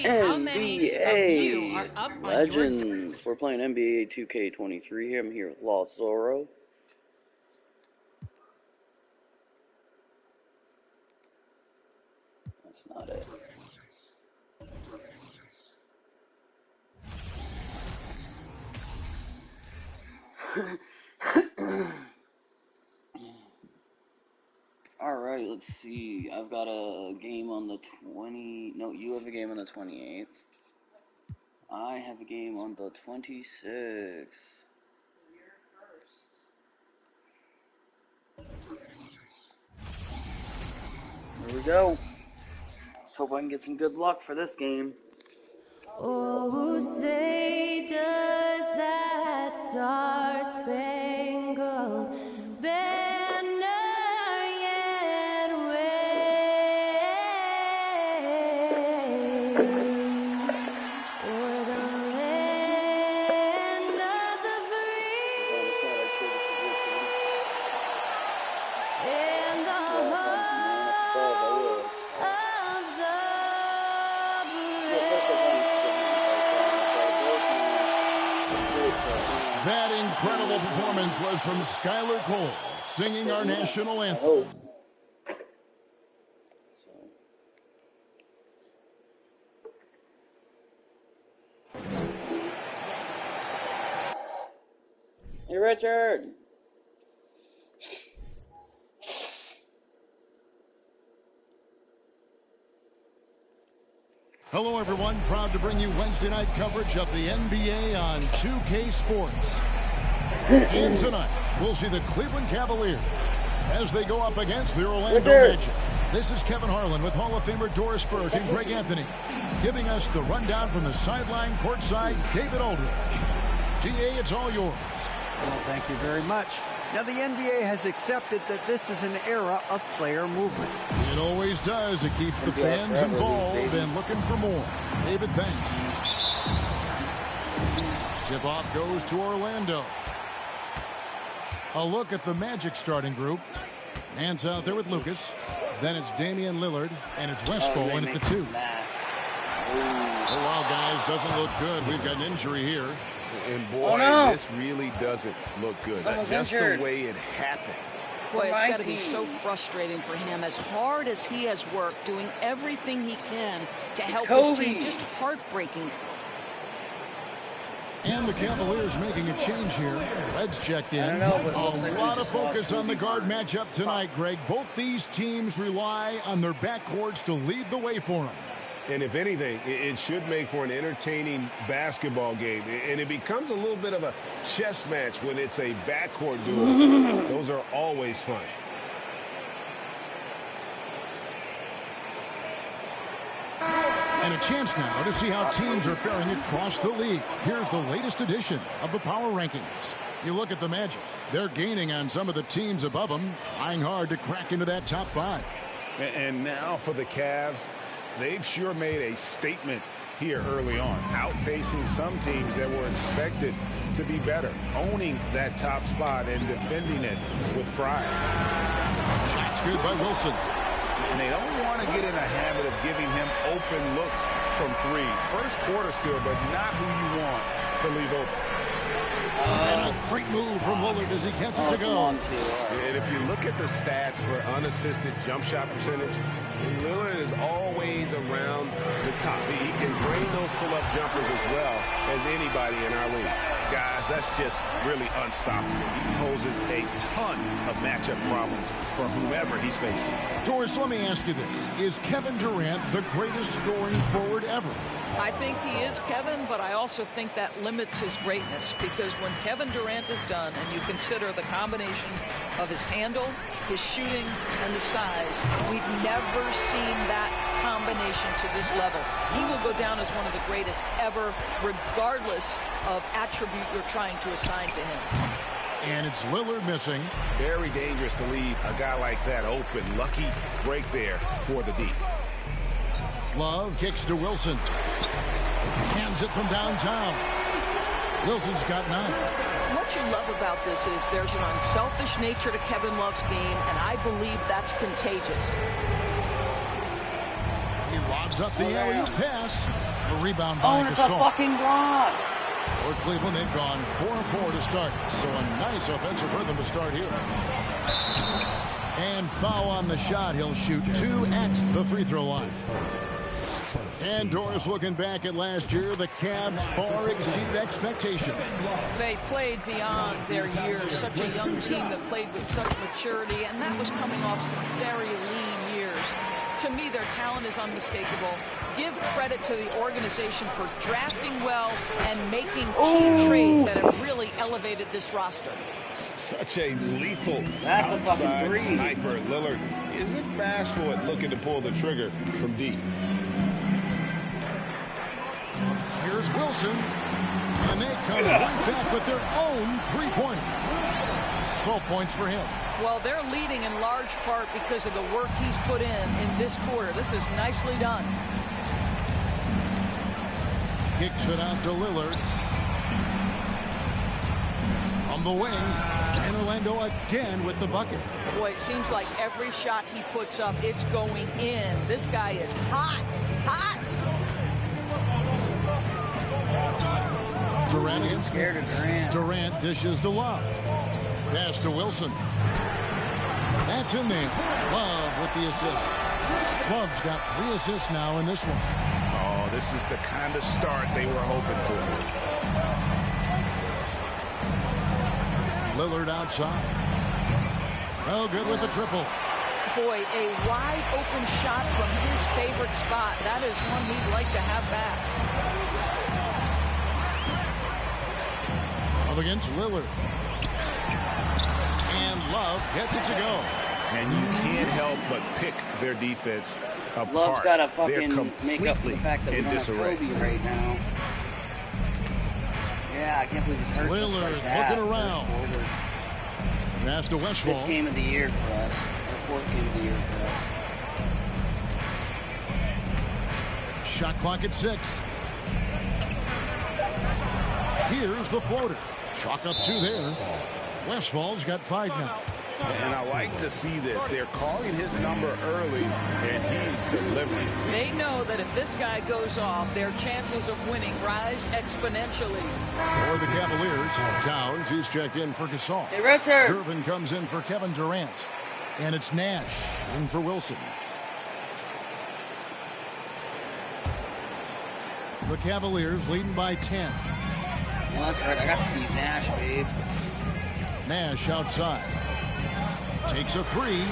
how many of you are up on Legends. We're playing NBA 2K23 here. I'm here with Lost Zorro. That's not it. Alright, let's see. I've got a game on the 20... No, you have a game on the 28th. I have a game on the 26th. Here we go. Let's hope I can get some good luck for this game. Oh, say does that star-spangled banner yet wave o'er the land of the free and the home of the That incredible performance was from Skylar Cole, singing our national anthem. Hey, Richard! Hello, everyone. Proud to bring you Wednesday night coverage of the NBA on 2K Sports. And tonight, we'll see the Cleveland Cavaliers as they go up against the Orlando Magic. This is Kevin Harlan with Hall of Famer Doris Burke and Greg Anthony, giving us the rundown from the sideline courtside, David Aldridge. GA, it's all yours. Well, thank you very much. Now, the NBA has accepted that this is an era of player movement. It always does. It keeps the fans involved and looking for more. David, thanks. Tip-off goes to Orlando. A look at the Magic starting group. Nance out there with Lucas. Then it's Damian Lillard, and it's Westphal in at the 2. Oh, wow, guys, doesn't look good. We've got an injury here. And boy, this really doesn't look good. Just the way it happened. Boy, it's got to be so frustrating for him. As hard as he has worked, doing everything he can to help his team, just heartbreaking. And the Cavaliers making a change here. Reds checked in. A lot of focus on the guard matchup tonight, Greg. Both these teams rely on their backcourts to lead the way for them. And if anything, it should make for an entertaining basketball game. And it becomes a little bit of a chess match when it's a backcourt duel. Those are always fun. And a chance now to see how teams are faring across the league. Here's the latest edition of the Power Rankings. You look at the Magic. They're gaining on some of the teams above them, trying hard to crack into that top 5. And now for the Cavs. They've sure made a statement here early on, outpacing some teams that were expected to be better, owning that top spot and defending it with pride. Shots good by Wilson. And they don't want to get in a habit of giving him open looks from 3. First quarter still, but not who you want to leave open. And a great move from Lillard as he gets it to go. And if you look at the stats for unassisted jump shot percentage, Lillard is always around the top. He can drain those pull-up jumpers as well as anybody in our league. Guys, that's just really unstoppable. He poses a ton of matchup problems for whomever he's facing. Doris, let me ask you this. Is Kevin Durant the greatest scoring forward ever? I think he is, Kevin, but I also think that limits his greatness, because when Kevin Durant is done and you consider the combination of his handle, his shooting, and the size, we've never seen that combination to this level. He will go down as one of the greatest ever, regardless of attribute you're trying to assign to him. And it's Lillard missing. Very dangerous to leave a guy like that open. Lucky break there for the D. Love kicks to Wilson. Hands it from downtown. Wilson's got 9. What you love about this is there's an unselfish nature to Kevin Love's game, and I believe that's contagious. He lobs up the alley-oop pass. rebound Oh, by and it's a Gasol. fucking block. For Cleveland, they've gone 4-4 to start. So a nice offensive rhythm to start here. And foul on the shot. He'll shoot 2 at the free throw line. And Doris, looking back at last year, the Cavs far exceeded expectations. They played beyond their years. Such a young team that played with such maturity, and that was coming off some very lean years. To me, their talent is unmistakable. Give credit to the organization for drafting well and making key trades that have really elevated this roster. Such a lethal That's a fucking outside three. sniper. Lillard isn't bashful at looking to pull the trigger from deep. Here's Wilson. And they come right back with their own three-pointer. 12 points for him. Well, they're leading in large part because of the work he's put in this quarter. This is nicely done. Kicks it out to Lillard. From the wing. And Orlando again with the bucket. Boy, it seems like every shot he puts up, it's going in. This guy is hot, hot. Durant against Scared of Durant. Durant dishes to Love. Pass to Wilson. That's in there. Love with the assist. Love's got 3 assists now in this one. Oh, this is the kind of start they were hoping for. Lillard outside. Oh, good with the triple. Boy, a wide open shot from his favorite spot. That is one he'd like to have back. Up against Lillard. And Love gets it to go. And you can't help but pick their defense apart. Love's got to They're fucking make up for the fact that we in don't have disarray. Kobe right now. Yeah, I can't believe he's hurt just Lillard like that. looking around. First quarter. Pass to Westfall. 5th game of the year for us. Or 4th game of the year for us. Shot clock at 6. Here's the floater. Chalk up 2 there. Westfall's got 5 now. And I like to see this. They're calling his number early, and he's delivering. They know that if this guy goes off, their chances of winning rise exponentially. For the Cavaliers, Towns, he's checked in for Gasol. Hey, Richard. Irvin comes in for Kevin Durant. And it's Nash in for Wilson. The Cavaliers leading by 10. Well, that's right. I got Steve Nash, babe. Nash outside. Takes a 3.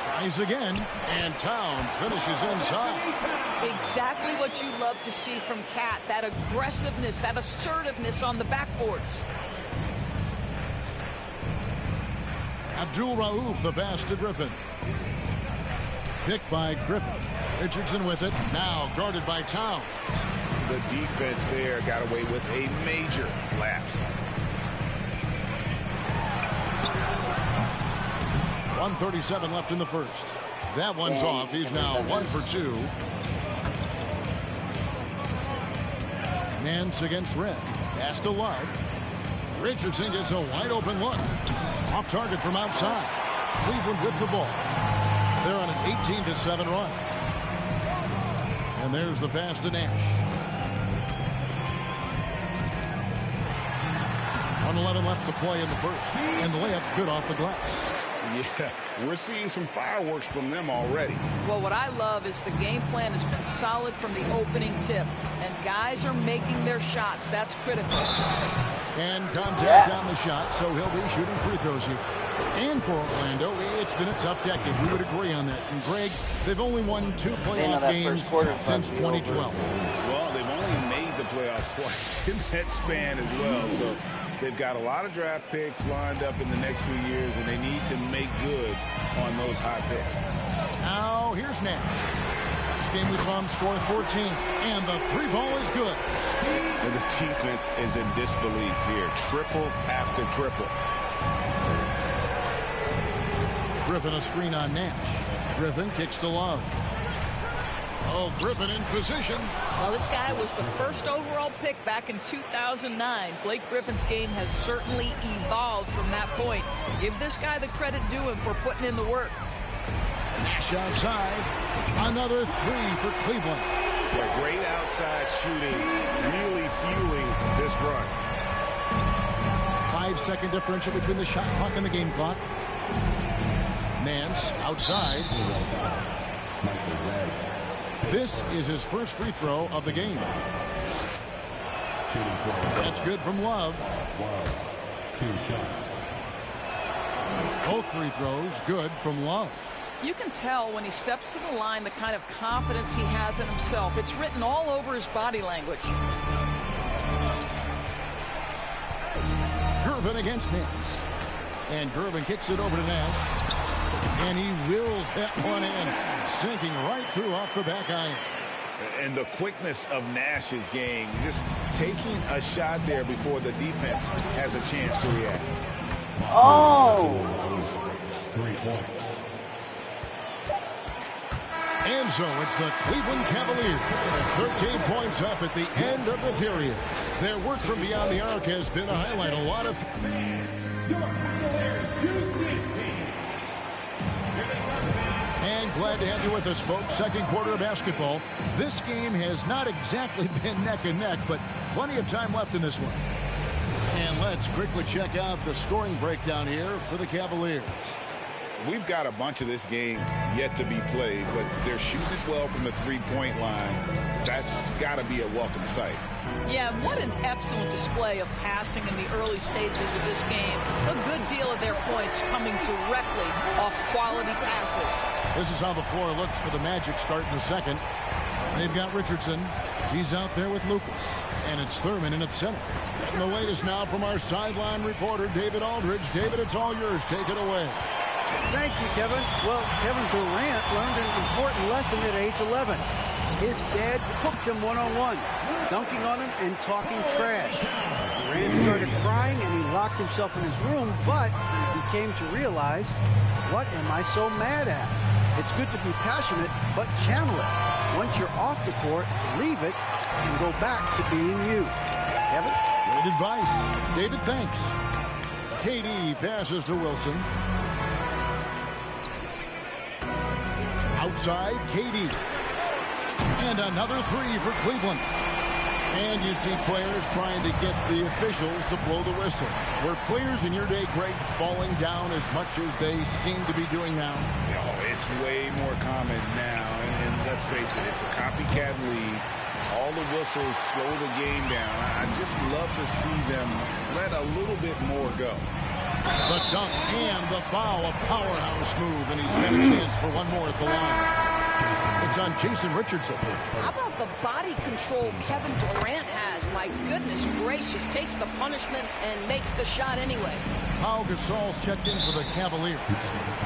Tries again. And Towns finishes inside. Exactly what you love to see from Cat. That aggressiveness, that assertiveness on the backboards. Abdul Rauf, the pass to Griffin. Picked by Griffin. Richardson with it. Now guarded by Towns. The defense there got away with a major lapse. 1:37 left in the first. That one's off. He's now 1 for 2. Nance against Red. Pass to Love. Richardson gets a wide open look. Off target from outside. Cleveland with the ball. They're on an 18-7 run. And there's the pass to Nash. 1:11 left to play in the first. And the layup's good off the glass. Yeah, we're seeing some fireworks from them already. Well, what I love is the game plan has been solid from the opening tip. And guys are making their shots. That's critical. And contact on the shot, so he'll be shooting free throws here. And for Orlando, it's been a tough decade. We would agree on that. And Greg, they've only won 2 playoff games since 2012. Well, they've only made the playoffs twice in that span as well. So they've got a lot of draft picks lined up in the next few years, and they need to make good on those high picks. Now, here's Nash. This game we saw him score 14, and the 3 ball is good. And the defense is in disbelief here. Triple after triple. Griffin a screen on Nash. Griffin kicks to Love. Oh, Griffin in position. Well, this guy was the first overall pick back in 2009. Blake Griffin's game has certainly evolved from that point. Give this guy the credit due him for putting in the work. Nash outside. Another three for Cleveland. Yeah, great outside shooting, really fueling this run. 5-second differential between the shot clock and the game clock. Nance outside. This is his first free throw of the game. That's good from Love. Both free throws good from Love. You can tell when he steps to the line the kind of confidence he has in himself. It's written all over his body language. Gervin against Nance. And Gervin kicks it over to Nash. And he wills that one in, sinking right through off the back iron. And the quickness of Nash's game, just taking a shot there before the defense has a chance to react. Oh! 3 points. And so it's the Cleveland Cavaliers. 13 points up at the end of the period. Their work from beyond the arc has been a highlight. A lot of... And glad to have you with us, folks. Second quarter of basketball. This game has not exactly been neck and neck, but plenty of time left in this one. And let's quickly check out the scoring breakdown here for the Cavaliers. We've got a bunch of this game yet to be played, but they're shooting it well from the three-point line. That's got to be a welcome sight. Yeah, what an excellent display of passing in the early stages of this game. A good deal of their points coming directly off quality passes. This is how the floor looks for the Magic start in the second. They've got Richardson. He's out there with Lucas. And it's Thurman in at center. And the latest now from our sideline reporter, David Aldridge. David, it's all yours. Take it away. Thank you, Kevin. Well, Kevin Durant learned an important lesson at age 11. His dad cooked him one-on-one, dunking on him and talking trash. Durant started crying and he locked himself in his room, but he came to realize, what am I so mad at? It's good to be passionate, but channel it. Once you're off the court, leave it and go back to being you. Kevin? Great advice. David, thanks. KD passes to Wilson. Outside, KD. And another three for Cleveland. And you see players trying to get the officials to blow the whistle. Were players in your day, Greg, falling down as much as they seem to be doing now? Oh, it's way more common now. And let's face it, it's a copycat league. All the whistles slow the game down. I just love to see them let a little bit more go. The dunk and the foul, a powerhouse move, and he's got a chance for one more at the line. It's on Jason Richardson. How about the body control Kevin Durant has? My goodness gracious, takes the punishment and makes the shot anyway. Pau Gasol's checked in for the Cavaliers.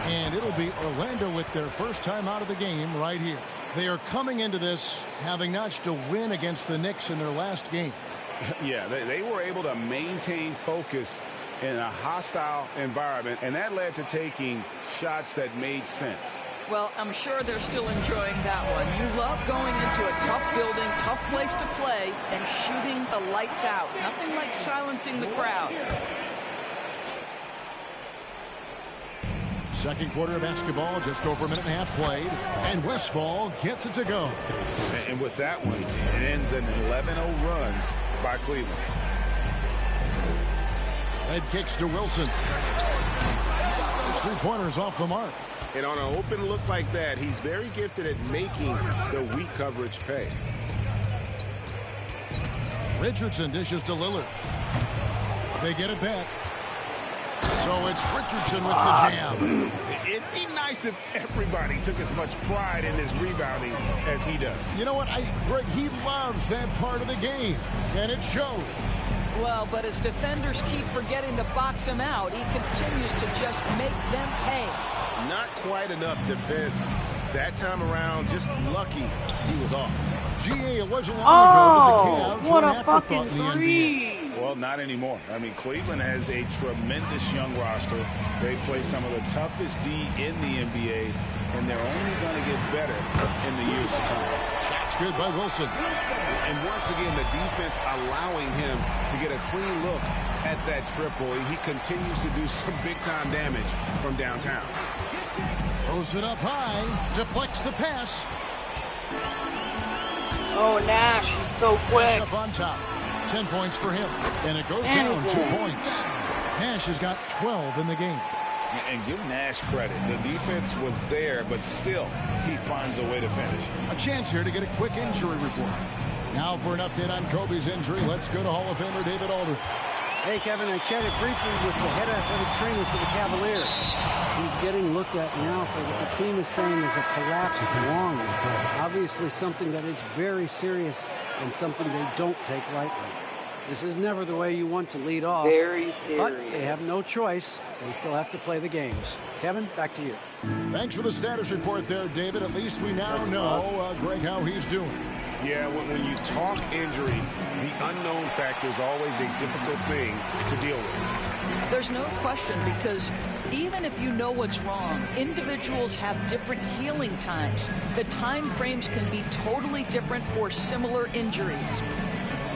And it'll be Orlando with their first time out of the game right here. They are coming into this having notched a win against the Knicks in their last game. Yeah, they were able to maintain focus in a hostile environment, and that led to taking shots that made sense. Well, I'm sure they're still enjoying that one. You love going into a tough building, tough place to play, and shooting the lights out. Nothing like silencing the crowd. Second quarter of basketball, just over a minute and a half played, and Westphal gets it to go. And with that one, it ends an 11-0 run by Cleveland. Head kicks to Wilson. His three-pointers off the mark. And on an open look like that, he's very gifted at making the weak coverage pay. Richardson dishes to Lillard. They get it back. So it's Richardson with the jam. It'd be nice if everybody took as much pride in his rebounding as he does. You know what, Greg, he loves that part of the game, and it shows. Well, but as defenders keep forgetting to box him out, he continues to just make them pay. Not quite enough defense that time around. Just lucky he was off. GA, it wasn't long ago that the Cavs what were a an afterthought fucking in the three! Well, not anymore. I mean, Cleveland has a tremendous young roster. They play some of the toughest D in the NBA, and they're only going to get better in the years to come. Shot's good by Wilson. And once again, the defense allowing him to get a clean look at that triple. He continues to do some big-time damage from downtown. Throws it up high. Deflects the pass. Oh, Nash, he's so Nash quick. up on top. 10 points for him. And it goes And down he's 2 in. points. Nash has got 12 in the game. And give Nash credit. The defense was there, but still, he finds a way to finish. A chance here to get a quick injury report. Now for an update on Kobe's injury, let's go to Hall of Famer David Aldridge. Hey, Kevin, I chatted briefly with the head athletic trainer for the Cavaliers. He's getting looked at now for what the team is saying is a collapsed lung. Obviously something that is very serious and something they don't take lightly. This is never the way you want to lead off. Very serious. But they have no choice. They still have to play the games. Kevin, back to you. Thanks for the status report there, David. At least we now know, Greg, how he's doing. Yeah, when you talk injury, the unknown factor is always a difficult thing to deal with. There's no question, because even if you know what's wrong, individuals have different healing times. The time frames can be totally different for similar injuries.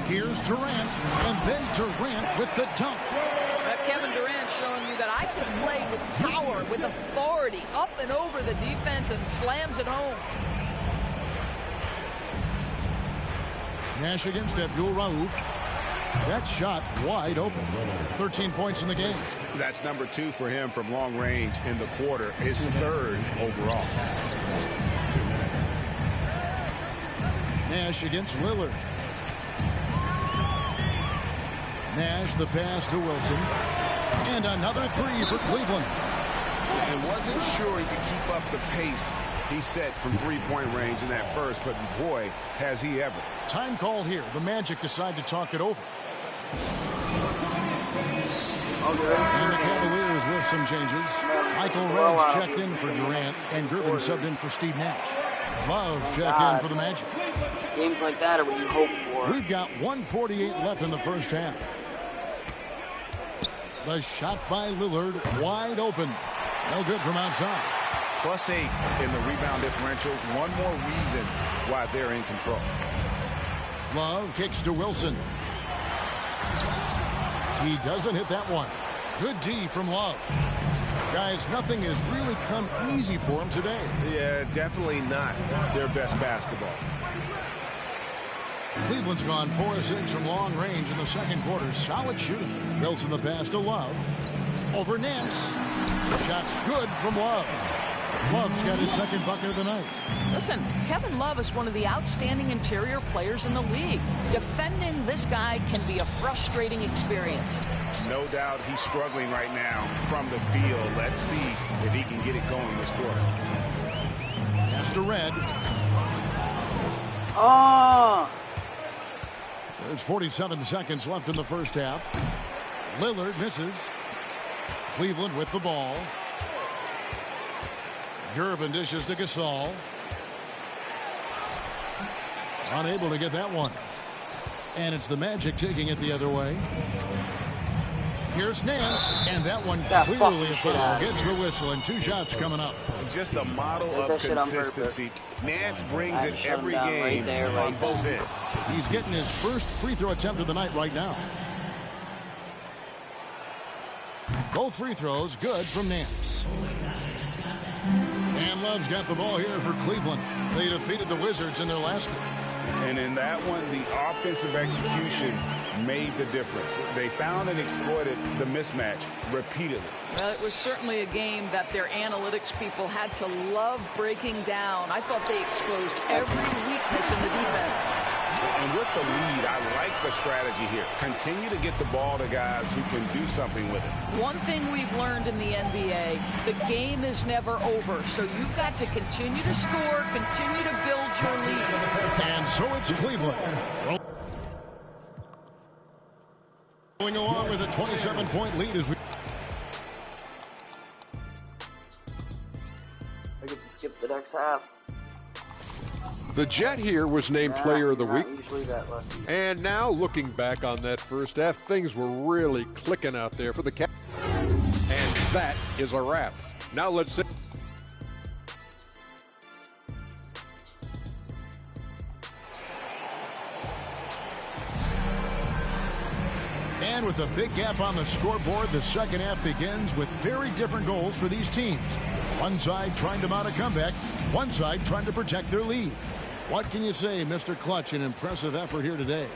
Here's Durant, and then Durant with the dunk. Kevin Durant showing you that I can play with power, with authority, up and over the defense, and slams it home. Nash against Abdul Rauf. That shot wide open. 13 points in the game. That's number 2 for him from long range in the quarter. His 3rd overall. Nash against Lillard. Nash the pass to Wilson. And another 3 for Cleveland. And wasn't sure he could keep up the pace he set from three-point range in that first, but boy, has he ever. Time called here. The Magic decide to talk it over. And the Cavaliers with some changes. Michael Rhodes checked in for Durant, and Gervin subbed in for Steve Nash. Love checked in for the Magic. Games like that are what you hope for. We've got 1:48 left in the first half. The shot by Lillard, wide open. No good from outside. +8 in the rebound differential. One more reason why they're in control. Love kicks to Wilson. He doesn't hit that one. Good D from Love. Guys, nothing has really come easy for him today. Yeah, definitely not their best basketball. Cleveland's gone 4 of 6 from long range in the second quarter. Solid shooting. Wilson the pass to Love. Over Nance. The shot's good from Love. Love's got his second bucket of the night. Listen, Kevin Love is one of the outstanding interior players in the league. Defending this guy can be a frustrating experience. No doubt he's struggling right now from the field. Let's see if he can get it going this quarter. Pass to Red. Oh, There's 47 seconds left in the first half. Lillard misses. Cleveland with the ball. Gervin dishes to Gasol. Unable to get that one. And it's the Magic taking it the other way. Here's Nance, and that one clearly a foul. Gets the whistle, and 2 shots coming up. Just a model of consistency. Nance brings it every game on both ends. He's getting his first free throw attempt of the night right now. Both free throws good from Nance. And Love's got the ball here for Cleveland. They defeated the Wizards in their last game. And in that one, the offensive execution made the difference. They found and exploited the mismatch repeatedly. Well, it was certainly a game that their analytics people had to love breaking down. I thought they exposed every weakness in the defense. And with the lead, I like the strategy here. Continue to get the ball to guys who can do something with it. One thing we've learned in the NBA, the game is never over. So you've got to continue to score, continue to build your lead. And so it's Cleveland. Going along with a 27-point lead as we... I get to skip the next half. The Jet here was named Player of the Week. Usually that lucky. And now, looking back on that first half, things were really clicking out there for the Cavs. And that is a wrap. Now let's see. And with a big gap on the scoreboard, the second half begins with very different goals for these teams. One side trying to mount a comeback, one side trying to protect their lead. What can you say, Mr. Clutch? An impressive effort here today.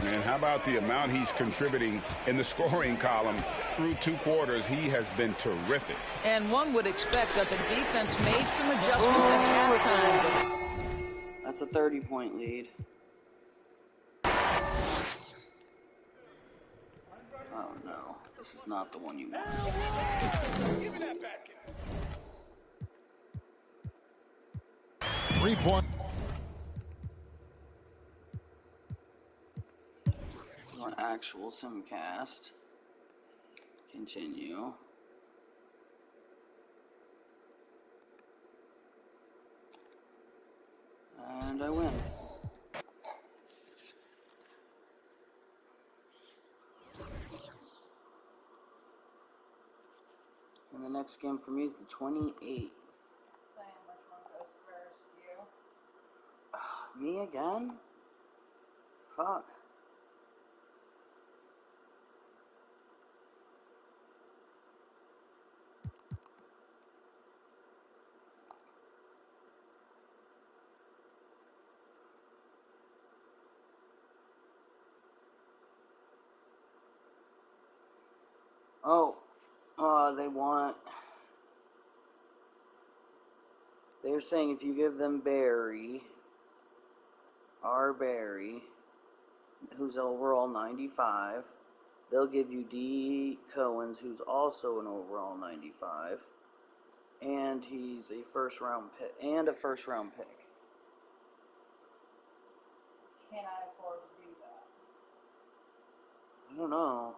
And how about the amount he's contributing in the scoring column through 2 quarters? He has been terrific. And one would expect that the defense made some adjustments at halftime. That's a 30-point lead. Oh no, this is not the one you want. Give me that basket. 3-point. Actual simcast. Continue. And I win. And the next game for me is the 28th. Saying which one goes first, you? Me again? Fuck. They're saying if you give them Barry, who's overall 95, they'll give you D. Cohen's, who's also an overall 95, and he's a first-round pick, Can I afford to do that? I don't know.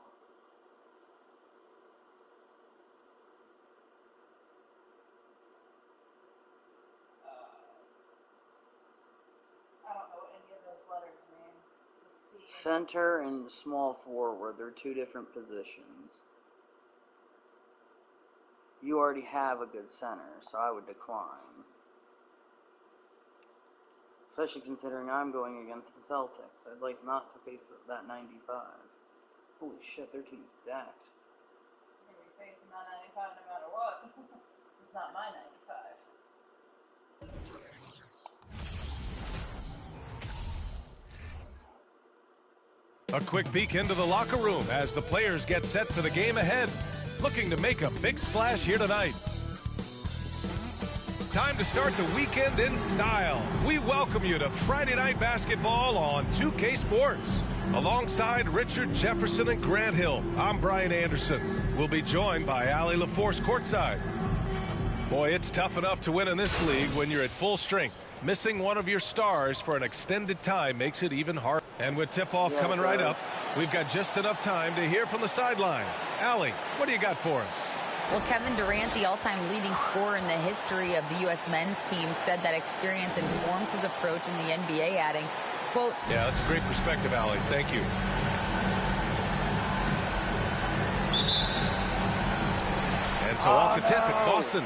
I don't know what any of those letters mean. The C and Center and small forward, they're 2 different positions. You already have a good center, so I would decline. Especially considering I'm going against the Celtics. I'd like not to face that 95. Holy shit, their team's stacked. you're going to be facing that 95 no matter what. It's not my 95. A quick peek into the locker room as the players get set for the game ahead. Looking to make a big splash here tonight. Time to start the weekend in style. We welcome you to Friday Night Basketball on 2K Sports. Alongside Richard Jefferson and Grant Hill, I'm Brian Anderson. We'll be joined by Allie LaForce courtside. Boy, it's tough enough to win in this league when you're at full strength. Missing one of your stars for an extended time makes it even harder. And with tip-off coming right up, we've got just enough time to hear from the sideline. Allie, what do you got for us? Well, Kevin Durant, the all-time leading scorer in the history of the U.S. men's team, said that experience informs his approach in the NBA, adding, quote, Yeah, that's a great perspective, Allie. Thank you. And so off the tip, it's Boston.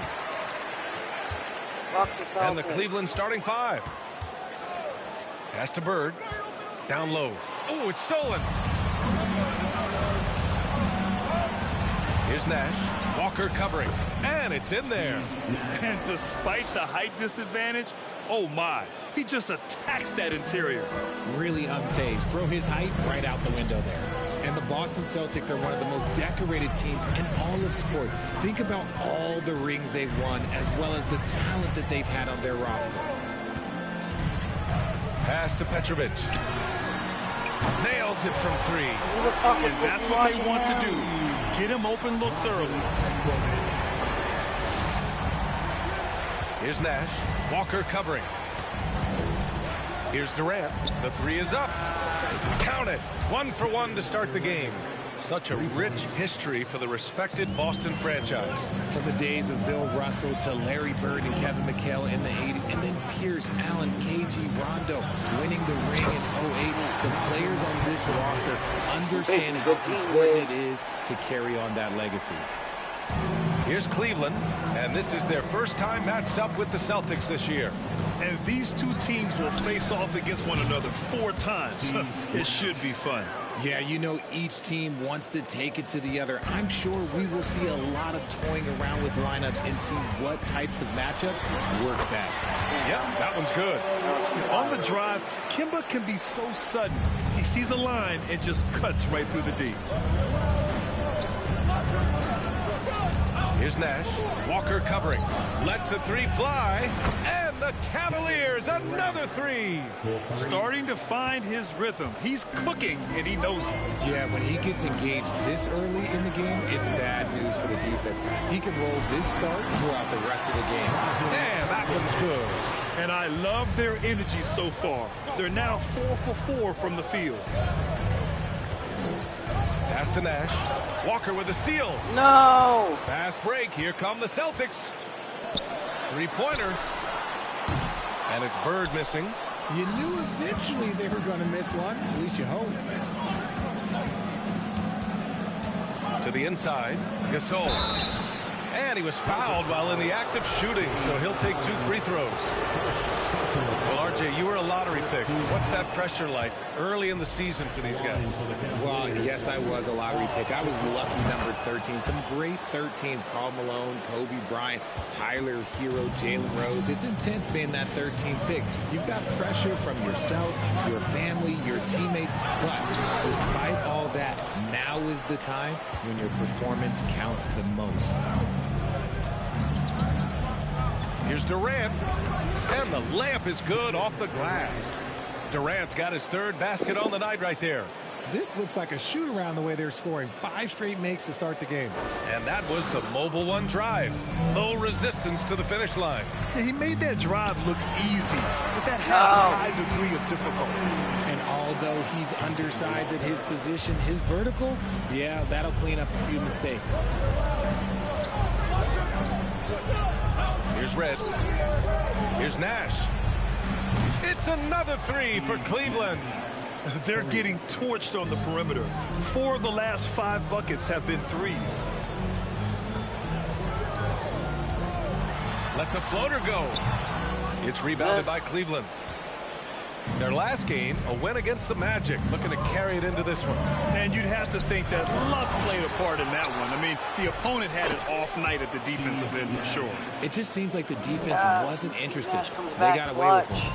And the Cleveland starting 5. Pass to Bird. Down low. Oh, it's stolen. Here's Nash. Walker covering. And it's in there. And despite the height disadvantage, oh my, he just attacks that interior. Really unfazed. Throw his height right out the window there. And the Boston Celtics are one of the most decorated teams in all of sports. Think about all the rings they've won, as well as the talent that they've had on their roster. Pass to Petrovic. Nails it from 3. And that's what they want to do. Get him open looks early. Here's Nash. Walker covering. Here's Durant. The 3 is up. Count it. 1 for 1 to start the game. Such a rich history for the respected Boston franchise. From the days of Bill Russell to Larry Bird and Kevin McHale in the 80s, and then Pierce, Allen, KG, Rondo winning the ring in 08. The players on this roster understand how important it is to carry on that legacy. Here's Cleveland, and this is their first time matched up with the Celtics this year. And these two teams will face off against one another 4 times. It should be fun. Yeah, you know, each team wants to take it to the other. I'm sure we will see a lot of toying around with lineups and see what types of matchups work best. Yep, that one's good. On the drive, Kimba can be so sudden. He sees a line and just cuts right through the D. Here's Nash. Walker covering. Lets the three fly. And the Cavaliers, another three. Starting to find his rhythm. He's cooking, and he knows it. Yeah, when he gets engaged this early in the game, it's bad news for the defense. He can roll this start throughout the rest of the game. And that one's good. And I love their energy so far. They're now 4 for 4 from the field. Pass to Nash. Walker with a steal. No! Fast break. Here come the Celtics. Three-pointer. And it's Bird missing. You knew eventually they were going to miss one. At least you hope. To the inside. Gasol. And he was fouled while in the act of shooting, so he'll take 2 free throws. Well, RJ, you were a lottery pick. What's that pressure like early in the season for these guys? Well, yes, I was a lottery pick. I was lucky number 13. Some great 13s. Karl Malone, Kobe Bryant, Tyler Hero, Jalen Rose. It's intense being that 13th pick. You've got pressure from yourself, your family, your teammates. But despite all that, now is the time when your performance counts the most. Here's Durant. And the layup is good off the glass. Durant's got his 3rd basket on the night right there. This looks like a shoot-around the way they're scoring. 5 straight makes to start the game. And that was the Mobile One drive. Low resistance to the finish line. Yeah, he made that drive look easy, but that had a high degree of difficulty. And although he's undersized at his position, his vertical, yeah, that'll clean up a few mistakes. Here's Red. Here's Nash. It's another 3 for Cleveland. They're getting torched on the perimeter. 4 of the last 5 buckets have been threes. Lets a floater go. It's rebounded by Cleveland. Their last game, a win against the Magic, looking to carry it into this one. And you'd have to think that luck played a part in that one. I mean, the opponent had an off night at the defensive end for sure. It just seems like the defense wasn't interested. They back got away with clutch. it.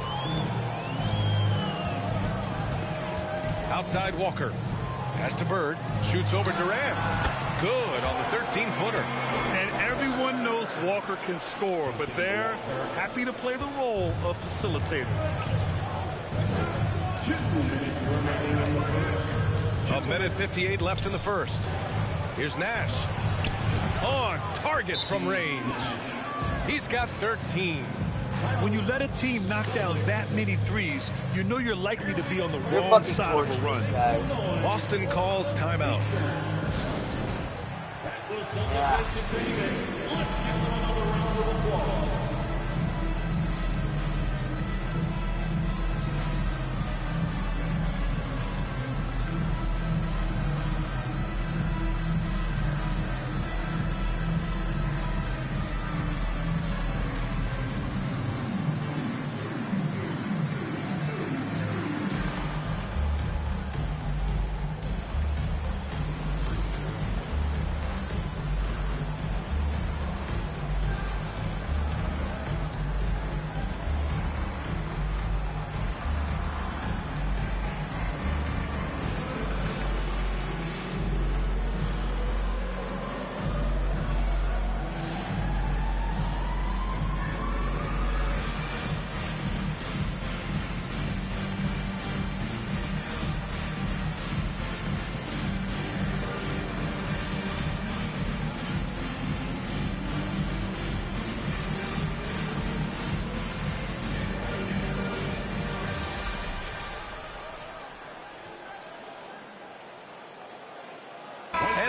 Outside Walker. Pass to Bird. Shoots over Durant. Good on the 13-footer. And everyone knows Walker can score, but they're happy to play the role of facilitator. A minute 58 left in the first. Here's Nash. On target from range. He's got 13. When you let a team knock down that many threes, you know you're likely to be on the wrong side of a run. Boston calls timeout.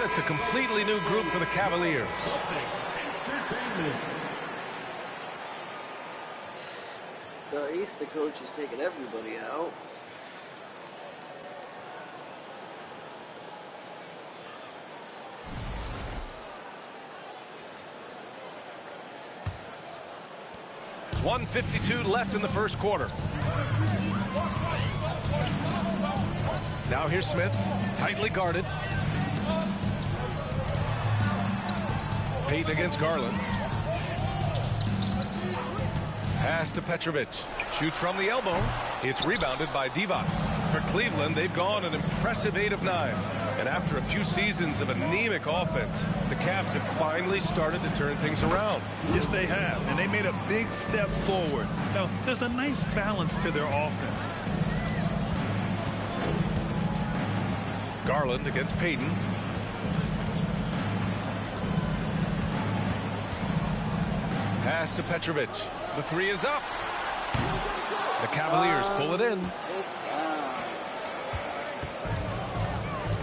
It's a completely new group for the Cavaliers. At least the coach is taking everybody out. .152 left in the first quarter. Now here's Smith. Tightly guarded. Payton against Garland. Pass to Petrovic. Shoots from the elbow. It's rebounded by Divac. For Cleveland, they've gone an impressive 8 of 9. And after a few seasons of anemic offense, the Cavs have finally started to turn things around. Yes, they have. And they made a big step forward. Now, there's a nice balance to their offense. Garland against Payton. Pass to Petrovic. The 3 is up. The Cavaliers pull it in.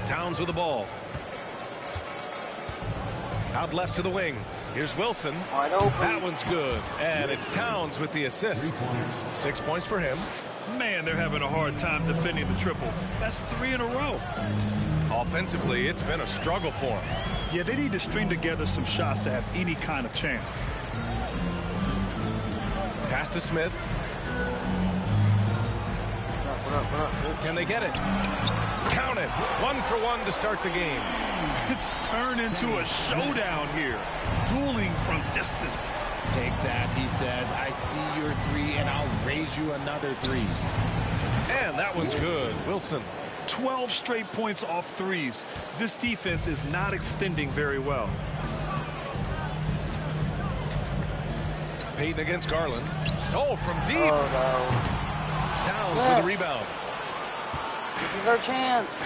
Towns with the ball. Out left to the wing. Here's Wilson. Wide open. That one's good. And it's Towns with the assist. 6 points for him. Man, they're having a hard time defending the triple. That's 3 in a row. Offensively, it's been a struggle for them. Yeah, they need to string together some shots to have any kind of chance. Pass to Smith. Can they get it? Count it. 1 for 1 to start the game. It's turned into a showdown here. Dueling from distance. Take that, he says. I see your 3, and I'll raise you another 3. And that one's good. Wilson. 12 straight points off threes. This defense is not extending very well. Payton against Garland. Oh, from deep. Oh, no. Towns Yes. with the rebound. This is our chance.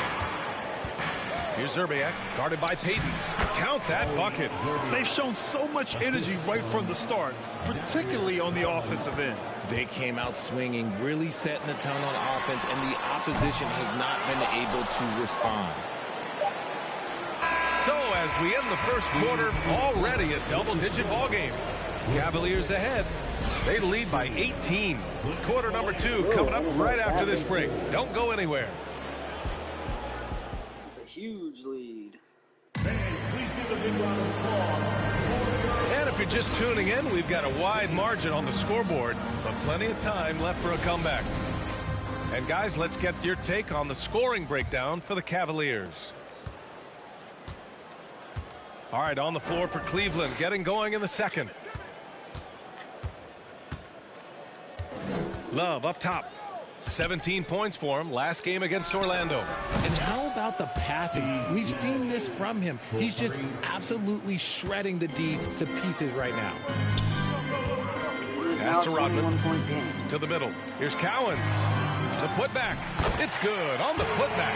Here's Zerbiak, guarded by Payton. Count that bucket. They've shown so much energy right from the start, particularly on the offensive end. They came out swinging, really setting the tone on offense, and the opposition has not been able to respond. So as we end the first quarter, already a double-digit ball game. Cavaliers ahead. They lead by 18. Quarter number 2 coming up right after this break. Don't go anywhere. It's a huge lead. And if you're just tuning in, we've got a wide margin on the scoreboard, but plenty of time left for a comeback. And guys, let's get your take on the scoring breakdown for the Cavaliers. All right, on the floor for Cleveland, getting going in the second. Love up top. 17 points for him last game against Orlando. And how about the passing? We've seen this from him. He's just absolutely shredding the D to pieces right now. Pass to Rodman. To the middle. Here's Cowens. The putback. It's good on the putback.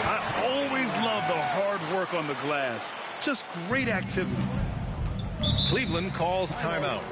I always love the hard work on the glass. Just great activity. Cleveland calls timeout.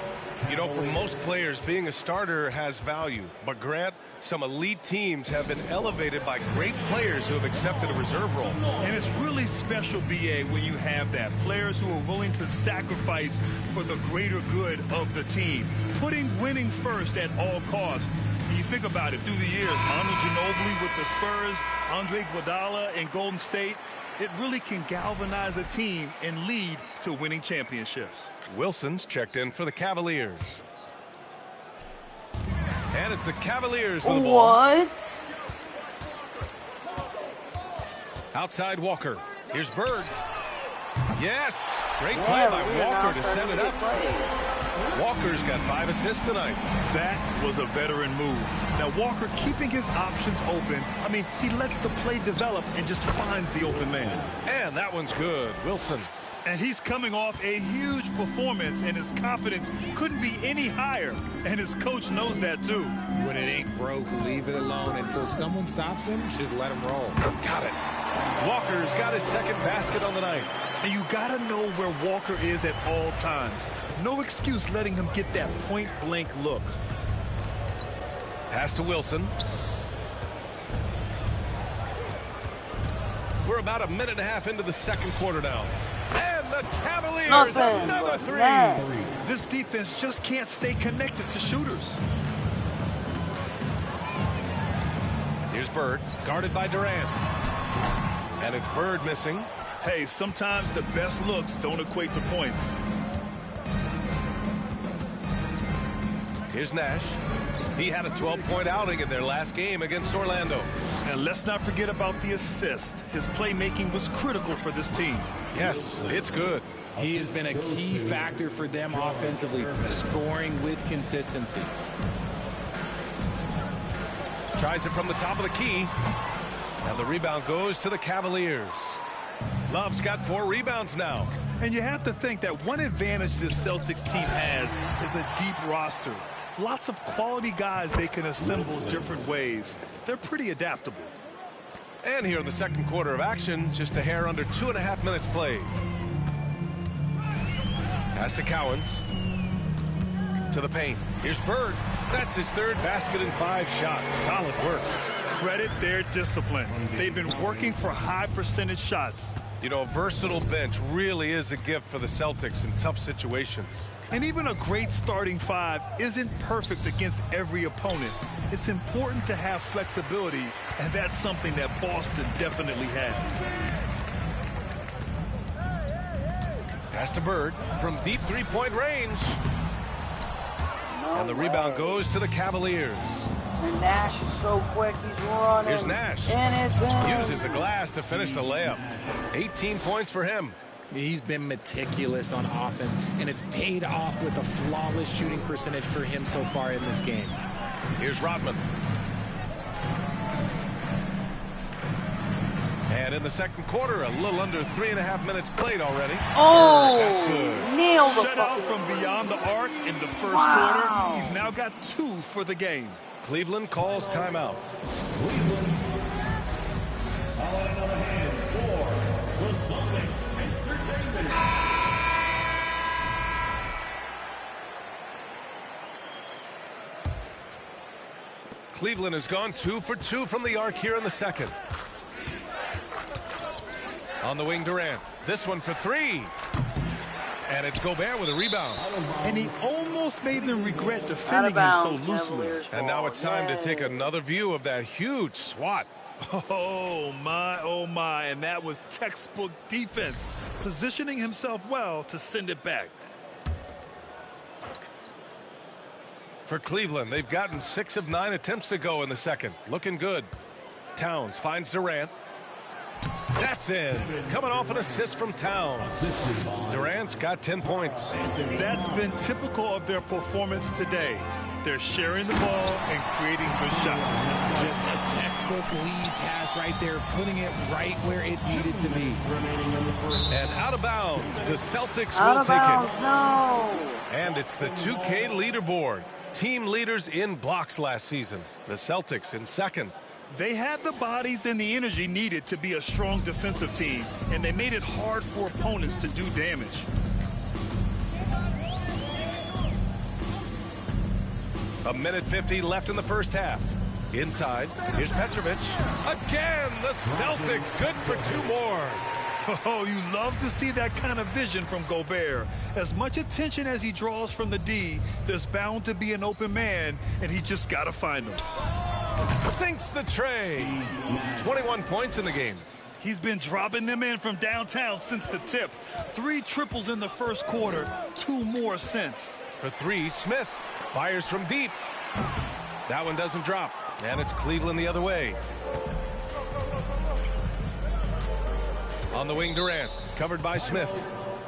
You know, for most players, being a starter has value. But Grant, some elite teams have been elevated by great players who have accepted a reserve role. And it's really special, B.A., when you have that. Players who are willing to sacrifice for the greater good of the team. Putting winning first at all costs. And you think about it, through the years, Manu Ginobili with the Spurs, Andre Iguodala in Golden State, it really can galvanize a team and lead to winning championships. Wilson's checked in for the Cavaliers. And it's the Cavaliers with the ball. What? Outside Walker. Here's Bird. Yes. Great play by Walker to set it up. Walker's got 5 assists tonight. That was a veteran move. Now, Walker keeping his options open. I mean, he lets the play develop and just finds the open man. And that one's good. Wilson. And he's coming off a huge performance, and his confidence couldn't be any higher. And his coach knows that, too. When it ain't broke, leave it alone until someone stops him. Just let him roll. Got it. Walker's got his second basket on the night. And you got to know where Walker is at all times. No excuse letting him get that point-blank look. Pass to Wilson. We're about a minute and a half into the second quarter now. And the Cavaliers, another 3. This defense just can't stay connected to shooters. Here's Bird, guarded by Durant. And it's Bird missing. Hey, sometimes the best looks don't equate to points. Here's Nash. He had a 12-point outing in their last game against Orlando. And let's not forget about the assist. His playmaking was critical for this team. Yes, it's good. He has been a key factor for them offensively, scoring with consistency. Tries it from the top of the key. And the rebound goes to the Cavaliers. Love's got 4 rebounds now. And you have to think that one advantage this Celtics team has is a deep roster. Lots of quality guys they can assemble different ways. They're pretty adaptable. And here in the second quarter of action, just a hair under 2.5 minutes played. Pass to Cowens. To the paint. Here's Bird. That's his 3rd basket in 5 shots. Solid work. Credit their discipline. They've been working for high percentage shots. You know, a versatile bench really is a gift for the Celtics in tough situations. And even a great starting 5 isn't perfect against every opponent. It's important to have flexibility, and that's something that Boston definitely has. Pass to Bird from deep 3-point range. And the rebound goes to the Cavaliers. And Nash is so quick, he's running. Here's Nash. And it's in. Uses the glass to finish the layup. 18 points for him. He's been meticulous on offense, and it's paid off with a flawless shooting percentage for him so far in this game. Here's Rodman. And in the second quarter, a little under 3.5 minutes played already. Oh, that's good. Nailed the Shut out from beyond the arc in the first quarter. He's now got 2 for the game. Cleveland calls timeout. Cleveland has gone 2 for 2 from the arc here in the second. On the wing, Durant. This one for 3. And it's Gobert with a rebound. And he almost made them regret defending him so loosely. And now it's time to take another view of that huge swat. Oh my, and that was textbook defense, positioning himself well to send it back. For Cleveland, they've gotten 6 of 9 attempts to go in the second. Looking good. Towns finds Durant. That's in. Coming off an assist from Towns. Durant's got 10 points. That's been typical of their performance today. They're sharing the ball and creating good shots. Just a textbook lead pass right there, putting it right where it needed to be. And out of bounds, the Celtics Out will of take bounds, it. no. And it's the 2K leaderboard. Team leaders in blocks last season. The Celtics in second. They had the bodies and the energy needed to be a strong defensive team, and they made it hard for opponents to do damage. A minute 50 left in the first half. Inside, here's Petrovic. Again, the Celtics good for 2 more. Oh, you love to see that kind of vision from Gobert. As much attention as he draws from the D, there's bound to be an open man, and he just got to find him. Sinks the tray. 21 points in the game. He's been dropping them in from downtown since the tip. 3 triples in the first quarter, 2 more since. For 3, Smith fires from deep. That one doesn't drop, and it's Cleveland the other way. On the wing, Durant, covered by Smith.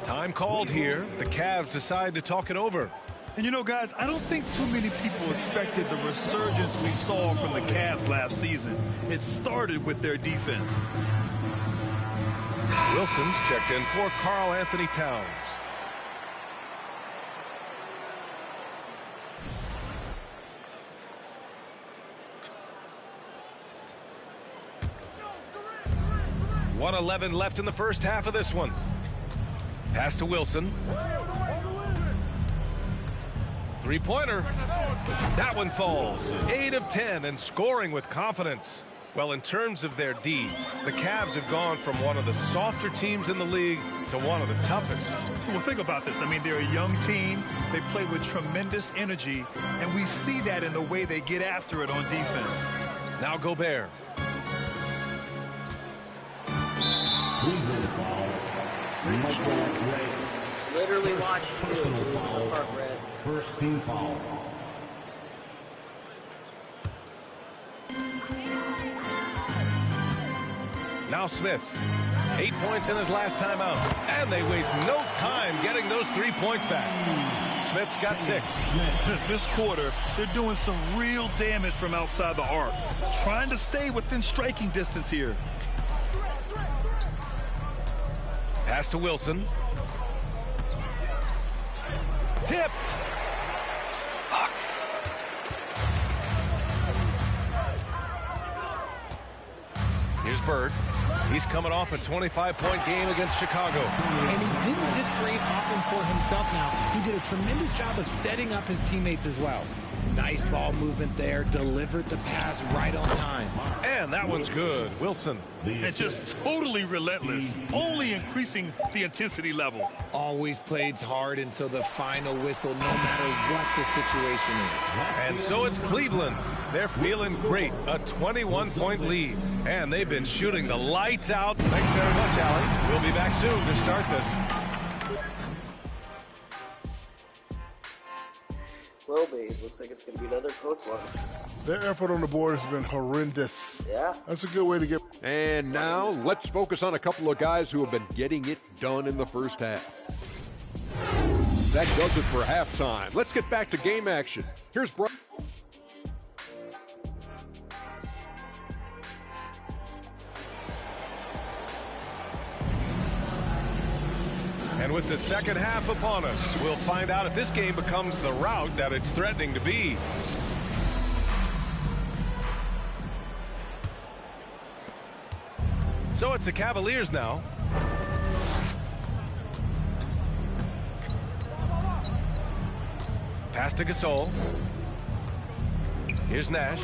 Time called here. The Cavs decide to talk it over. And you know, guys, I don't think too many people expected the resurgence we saw from the Cavs last season. It started with their defense. Wilson's checked in for Karl Anthony Towns. .111 left in the first half of this one. Pass to Wilson. 3-pointer. That one falls. 8 of 10 and scoring with confidence. Well, in terms of their D, the Cavs have gone from one of the softer teams in the league to one of the toughest. Well, think about this. I mean, they're a young team. They play with tremendous energy, and we see that in the way they get after it on defense. Now Gobert. Literally watching you. First team foul. Now Smith. 8 points in his last time out. And they waste no time getting those 3 points back. Smith's got 6. This quarter, they're doing some real damage from outside the arc. Trying to stay within striking distance here. Pass to Wilson. Tipped. Fuck. Here's Bird. He's coming off a 25-point game against Chicago. And he didn't just create offense for himself now. He did a tremendous job of setting up his teammates as well. Nice ball movement there. Delivered the pass right on time. And that one's good. Wilson. And just totally relentless. Only increasing the intensity level. Always plays hard until the final whistle, no matter what the situation is. And so it's Cleveland. They're feeling great. A 21-point lead. And they've been shooting the lights out. Thanks very much, Allie. We'll be back soon to start this. Well, babe, looks like it's going to be another coach one. Their effort on the board has been horrendous. Yeah. That's a good way to get... And now let's focus on a couple of guys who have been getting it done in the first half. That does it for halftime. Let's get back to game action. Here's Brian. And with the second half upon us, we'll find out if this game becomes the rout that it's threatening to be. So it's the Cavaliers now. Pass to Gasol. Here's Nash.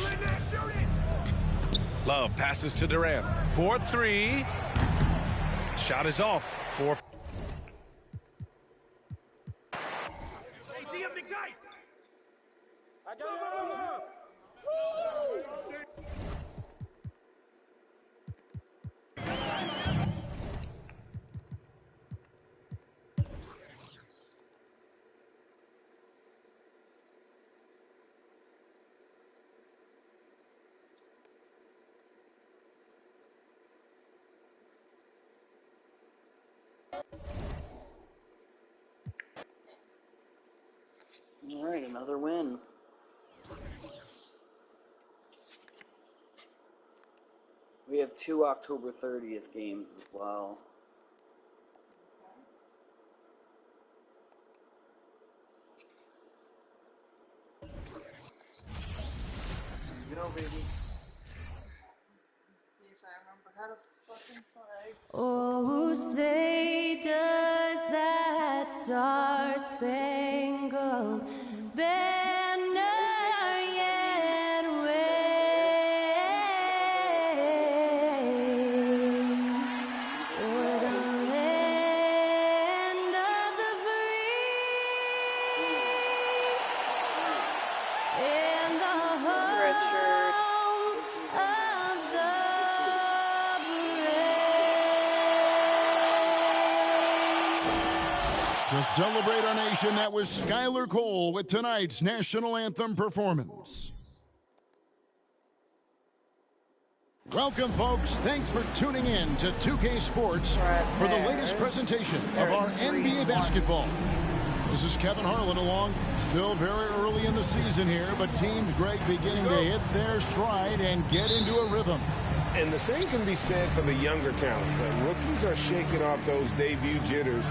Love passes to Durant. 4-3. Shot is off. 4. All right, another win. We have 2 October 30th games as well. You know, baby. See if I remember how to fucking play. Oh, say does that star-spangled banner yet wave o'er the land of the free and the home of the To celebrate our nation, that was Skylar Cole with tonight's national anthem performance. Welcome, folks. Thanks for tuning in to 2K Sports for the latest presentation of our NBA basketball. This is Kevin Harlan along. Still very early in the season here, but Team Greg beginning to hit their stride and get into a rhythm. And the same can be said for the younger talent. The rookies are shaking off those debut jitters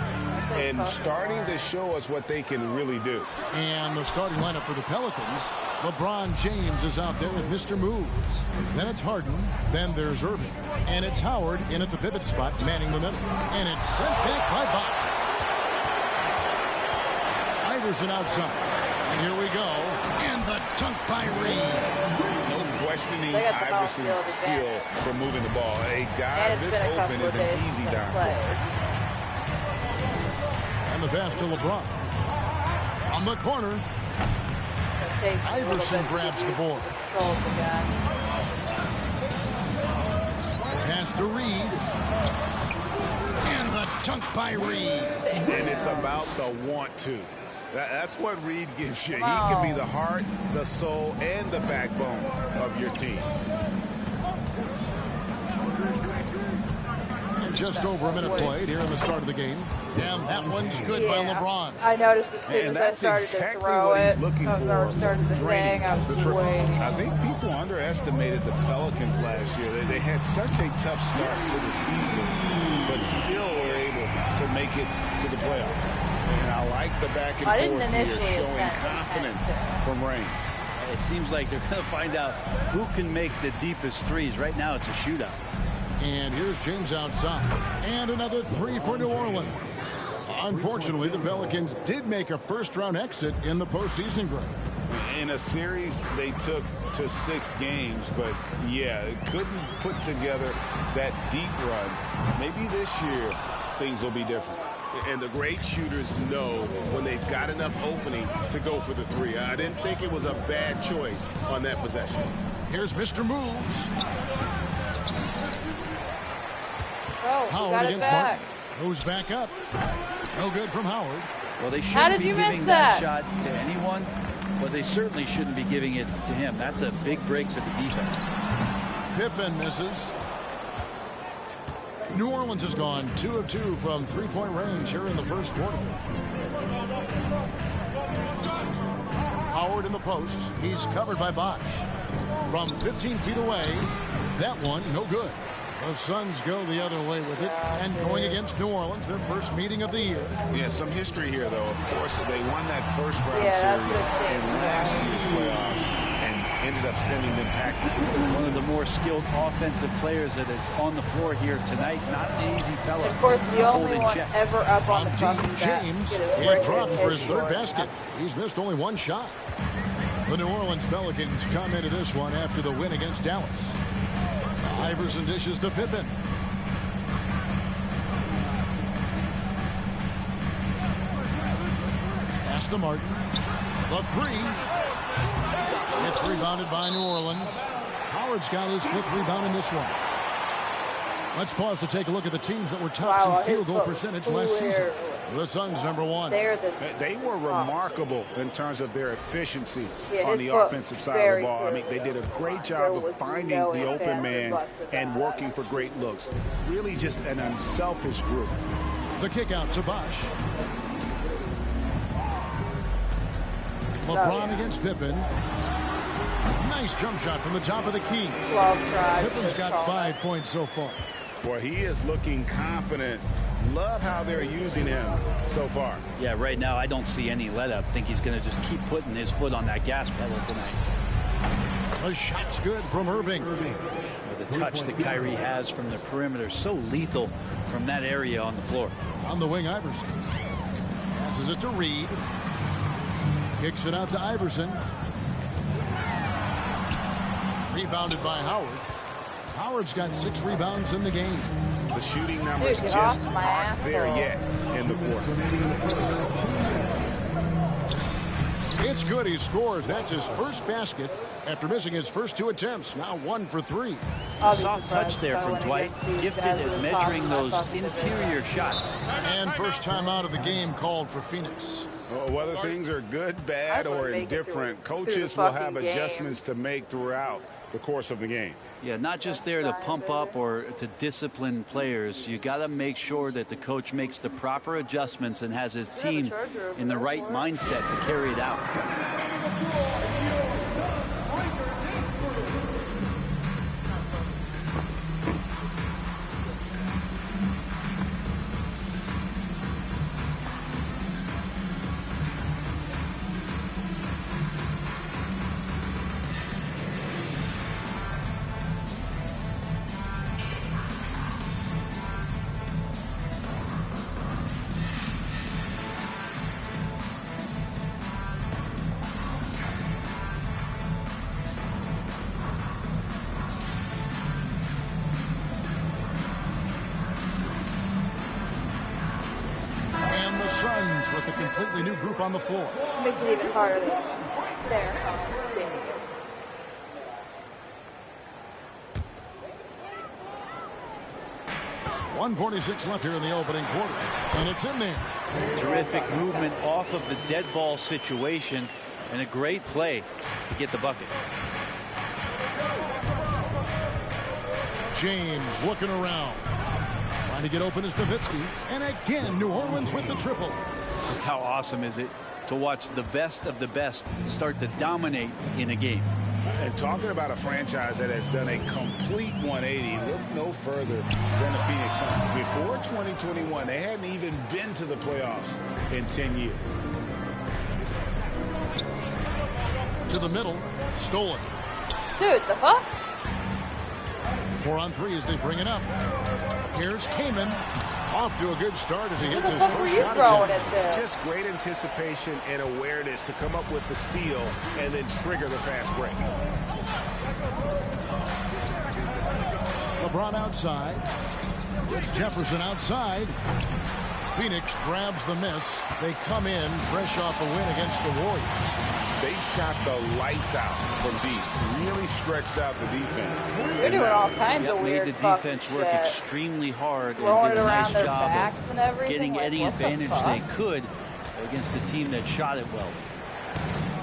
and starting to show us what they can really do. And the starting lineup for the Pelicans, LeBron James is out there with Mr. Moves. Then it's Harden, then there's Irving. And it's Howard in at the pivot spot, manning the middle. And it's sent back by Bosh. Iverson outside. And here we go. And the dunk by Reed. No questioning Iverson's skill for moving the ball. A guy this open is an easy down. And the pass to LeBron. On the corner. Iverson grabs the board. Pass to Reed. And the dunk by Reed. And it's about the want to. That's what Reed gives you. He can be the heart, the soul, and the backbone of your team. And just over a minute played here in the start of the game. And that one's good by LeBron. I noticed as soon as I started to throw it, or started the thing, I was waiting. I think people underestimated the Pelicans last year. They had such a tough start to the season, but still were able to make it to the playoffs. And I like the back and forth here, showing confidence from Rain. It seems like they're going to find out who can make the deepest threes. Right now, it's a shootout. And here's James outside. And another three for New Orleans. Unfortunately, the Pelicans did make a first-round exit in the postseason, Greg. In a series they took to 6 games, but yeah, couldn't put together that deep run. Maybe this year things will be different. And the great shooters know when they've got enough opening to go for the three. I didn't think it was a bad choice on that possession. Here's Mr. Moves. Oh, Howard against Martin. Moves back up. No good from Howard. Well, they shouldn't be giving that shot to anyone, but they certainly shouldn't be giving it to him. That's a big break for the defense. Pippen misses. New Orleans has gone 2 of 2 from three-point range here in the first quarter. Howard in the post. He's covered by Bosch. From 15 feet away, that one no good. The Suns go the other way with it, and going against New Orleans, their first meeting of the year. Yeah, some history here, though. Of course, they won that first-round series in last year's playoffs and ended up sending them packing. One of the more skilled offensive players that is on the floor here tonight. Not an easy fella. Of course, the only one ever up on the fucking James, he dropped for his third basket. He's missed only one shot. The New Orleans Pelicans come into this one after the win against Dallas. Iverson dishes to Pippen. Pass to Martin. The three. It's rebounded by New Orleans. Howard's got his 5th rebound in this one. Let's pause to take a look at the teams that were tops in field goal percentage last season. The Suns, #1. They were remarkable in terms of their efficiency on the offensive side of the ball. I mean, they did a great job of finding the open man and working for great looks. Really just an unselfish group. The kick out to Bosch. LeBron against Pippen. Nice jump shot from the top of the key. Pippen's got 5 points so far. Boy, he is looking confident. Love how they're using him so far. Yeah, right now I don't see any let up. Think he's going to just keep putting his foot on that gas pedal tonight. The shot's good from Irving. The touch that Kyrie has from the perimeter, so lethal from that area on the floor. On the wing, Iverson. Passes it to Reed. Kicks it out to Iverson. Rebounded by Howard. Howard's got 6 rebounds in the game. The shooting numbers just aren't there yet in the quarter. It's good. He scores. That's his first basket after missing his first 2 attempts. Now 1 for 3. Soft touch there from Dwight. Gifted at measuring those interior shots. And first time out of the game called for Phoenix. Well, whether things are good, bad, or indifferent, coaches will have adjustments to make throughout the course of the game. Yeah, not just there to pump up or to discipline players. You got to make sure that the coach makes the proper adjustments and has his team in the right mindset to carry it out. With a completely new group on the floor. Makes it even harder than it's there. 1:46 left here in the opening quarter, and it's in there. Terrific movement off of the dead ball situation, and a great play to get the bucket. James looking around. Trying to get open is Nowitzki. And again, New Orleans with the triple. Just how awesome is it to watch the best of the best start to dominate in a game. And talking about a franchise that has done a complete 180, look no further than the Phoenix Suns. Before 2021, they hadn't even been to the playoffs in 10 years. To the middle, stolen. Dude, the fuck? 4 on 3 as they bring it up. Here's Kaman. Off to a good start as he hits his first shot attempt. Just great anticipation and awareness to come up with the steal and then trigger the fast break. LeBron outside. It's Jefferson outside. Phoenix grabs the miss. They come in fresh off a win against the Warriors. They shot the lights out from deep. Really stretched out the defense. They're doing all kinds of weird made the defense work shit. extremely hard Throwing and did a nice their job backs and of everything. getting Like, any what the advantage fuck? they could against the team that shot it well.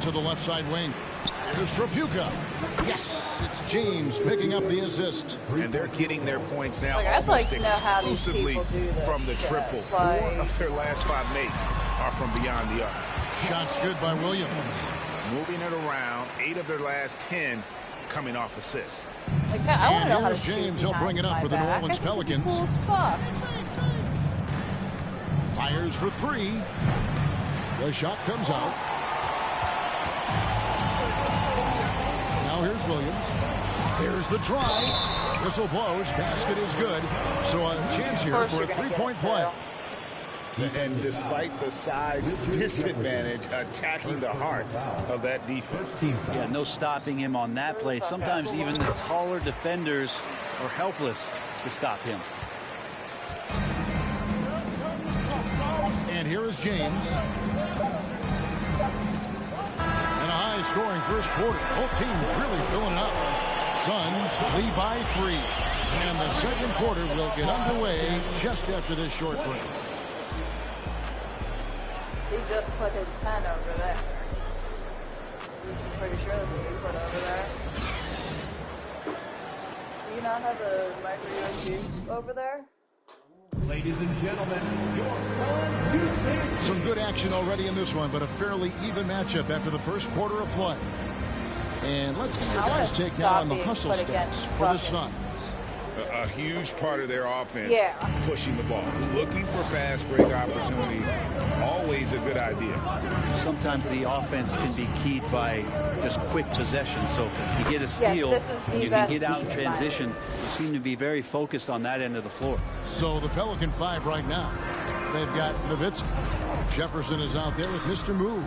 To the left side wing. Here's Trapuka. Yes, it's James picking up the assist. And they're getting their points now Like, I'd like almost to know how these exclusively people do this from the shit. triple. Like- 4 of their last 5 makes are from beyond the arc. Shots good by Williams. Moving it around, 8 of their last 10 coming off assists. Like, I want to know how to here's shoot James. He'll behind bring it up my for the New back. Orleans I think it's Pelicans. cool as fuck. Fires for 3. The shot comes out. Now here's Williams. There's the try. Whistle blows. Basket is good. So a chance here for a 3-point play. And despite the size disadvantage, attacking the heart of that defense. Yeah, no stopping him on that play. Sometimes even the taller defenders are helpless to stop him. And here is James. And a high-scoring first quarter. Both teams really filling it up. Suns lead by 3. And the second quarter will get underway just after this short break. He just put his pen over there. I'm pretty sure that's what he put over there. Do you not have a micro USB over there? Ladies and gentlemen, Some good action already in this one, but a fairly even matchup after the first quarter of play. And let's get your guys' take now on the hustle stats for the Suns. A huge part of their offense, Yeah. pushing the ball. Looking for fast break opportunities, always a good idea. Sometimes the offense can be keyed by just quick possession. So you get a steal, this is the and you best can get out in team in my transition. You seem to be very focused on that end of the floor. So the Pelican 5 right now. They've got Nowitzki. Jefferson is out there with Mr. Moves.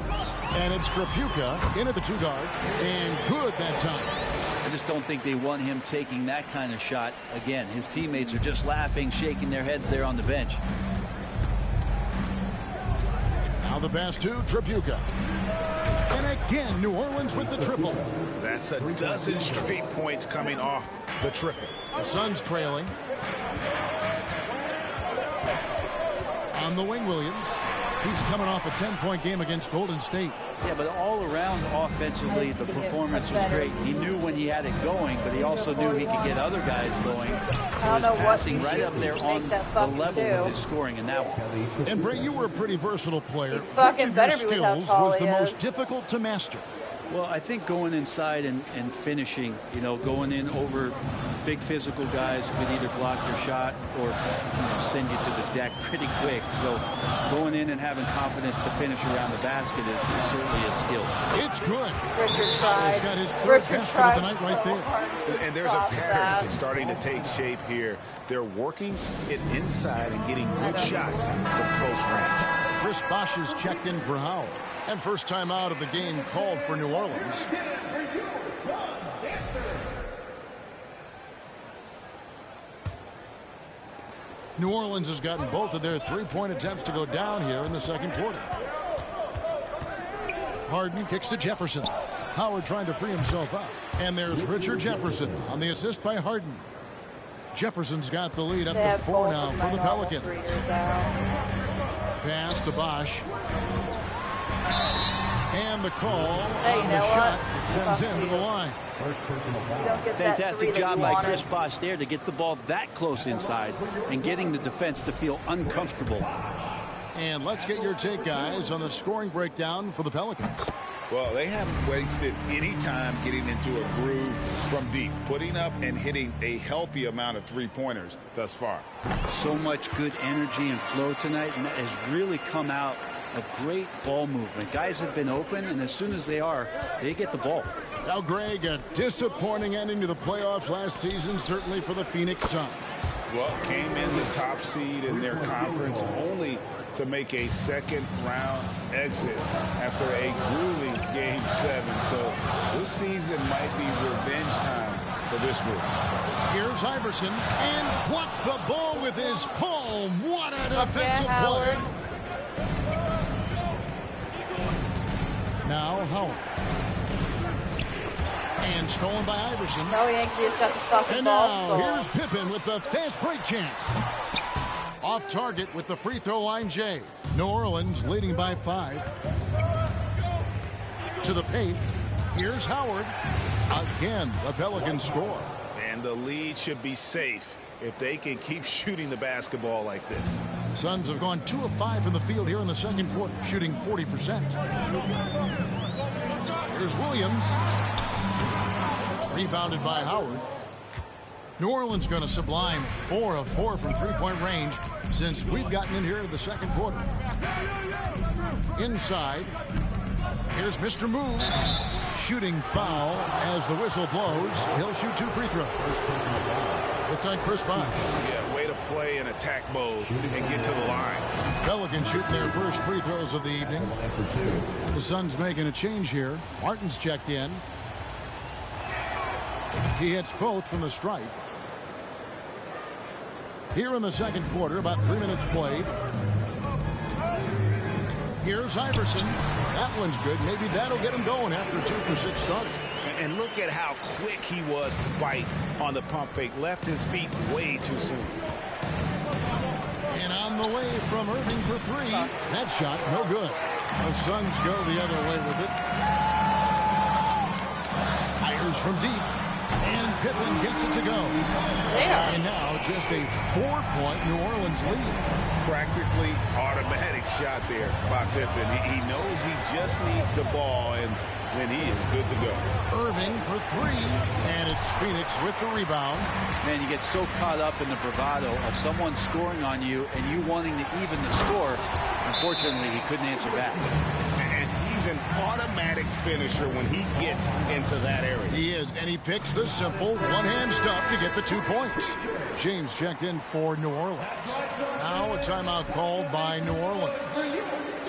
And it's Trapuka in at the 2 guard. And good that time. I just don't think they want him taking that kind of shot again. His teammates are just laughing, shaking their heads there on the bench. Now the pass to Trapuka. And again, New Orleans with the triple. That's a dozen straight points coming off the triple. The Suns trailing. On the wing, Williams. He's coming off a 10-point game against Golden State. Yeah, but all around offensively, the performance was great. He knew when he had it going, but he also knew he could get other guys going. So his passing right up there on the level of his scoring in that one. And Bray, you were a pretty versatile player. fucking Which better of be your with how skills tall was he the is. most difficult to master? Well, I think going inside and finishing, going in over big physical guys who could either block your shot or send you to the deck pretty quick. So going in and having confidence to finish around the basket is certainly a skill. It's good. Richard tried. He's got his third basket of the night right there. And there's a pattern starting to take shape here. They're working it inside and getting good shots from close range. Chris Bosh is checked in for Howard. And first time out of the game called for New Orleans. New Orleans has gotten both of their three-point attempts to go down here in the second quarter. Harden kicks to Jefferson. Howard trying to free himself up. And there's Richard Jefferson on the assist by Harden. Jefferson's got the lead up to 4 now for the Pelicans. Pass to Bosh. And the call Hey, on you the know shot what? it sends Fuck him to you. the line. You don't get that three Fantastic that job you by wanted. Chris Bosh there to get the ball that close inside and getting the defense to feel uncomfortable. And let's get your take, guys, on the scoring breakdown for the Pelicans. Well, they haven't wasted any time getting into a groove from deep, putting up and hitting a healthy amount of three-pointers thus far. So much good energy and flow tonight, and that has really come out of great ball movement. Guys have been open, and as soon as they get the ball. Now, Greg, a disappointing ending to the playoffs last season, certainly for the Phoenix Suns. Well, came in the top seed in their conference only to make a second-round exit after a grueling Game 7. So this season might be revenge time for this group. Here's Iverson, and blocked the ball with his palm. What a defensive play. Now Howard. And stolen by Iverson. No, Yankees got the fucking And ball now stolen. here's Pippen with the fast break chance. Off target with the free throw line, Jay. New Orleans leading by 5. To the paint. Here's Howard. Again, the Pelicans score. And the lead should be safe if they can keep shooting the basketball like this. The Suns have gone 2 of 5 from the field here in the second quarter, shooting 40%. Here's Williams. Rebounded by Howard. New Orleans going to sublime 4 of 4 from three-point range since we've gotten in here in the second quarter. Inside. Here's Mr. Moves. Shooting foul as the whistle blows. He'll shoot 2 free throws. It's on Chris Bosh. Yeah, way to play in attack mode and get to the line. Pelicans shooting their first free throws of the evening. The Suns making a change here. Martin's checked in. He hits both from the stripe. Here in the second quarter, about 3 minutes played. Here's Iverson. That one's good. Maybe that'll get him going after a 2 for 6 start. And look at how quick he was to bite on the pump fake. Left his feet way too soon. And on the way from Irving for 3. That shot, no good. The Suns go the other way with it. Fires from deep. And Pippen gets it to go. And now just a 4-point New Orleans lead. Practically automatic shot there by Pippen. He knows he just needs the ball, and then he is good to go. Irving for 3, and it's Phoenix with the rebound. Man, you get so caught up in the bravado of someone scoring on you and you wanting to even the score. Unfortunately, he couldn't answer back. And he's an automatic finisher when he gets into that area. He is, and he picks the simple one-hand stuff to get the 2 points. James checked in for New Orleans. Now a timeout called by New Orleans.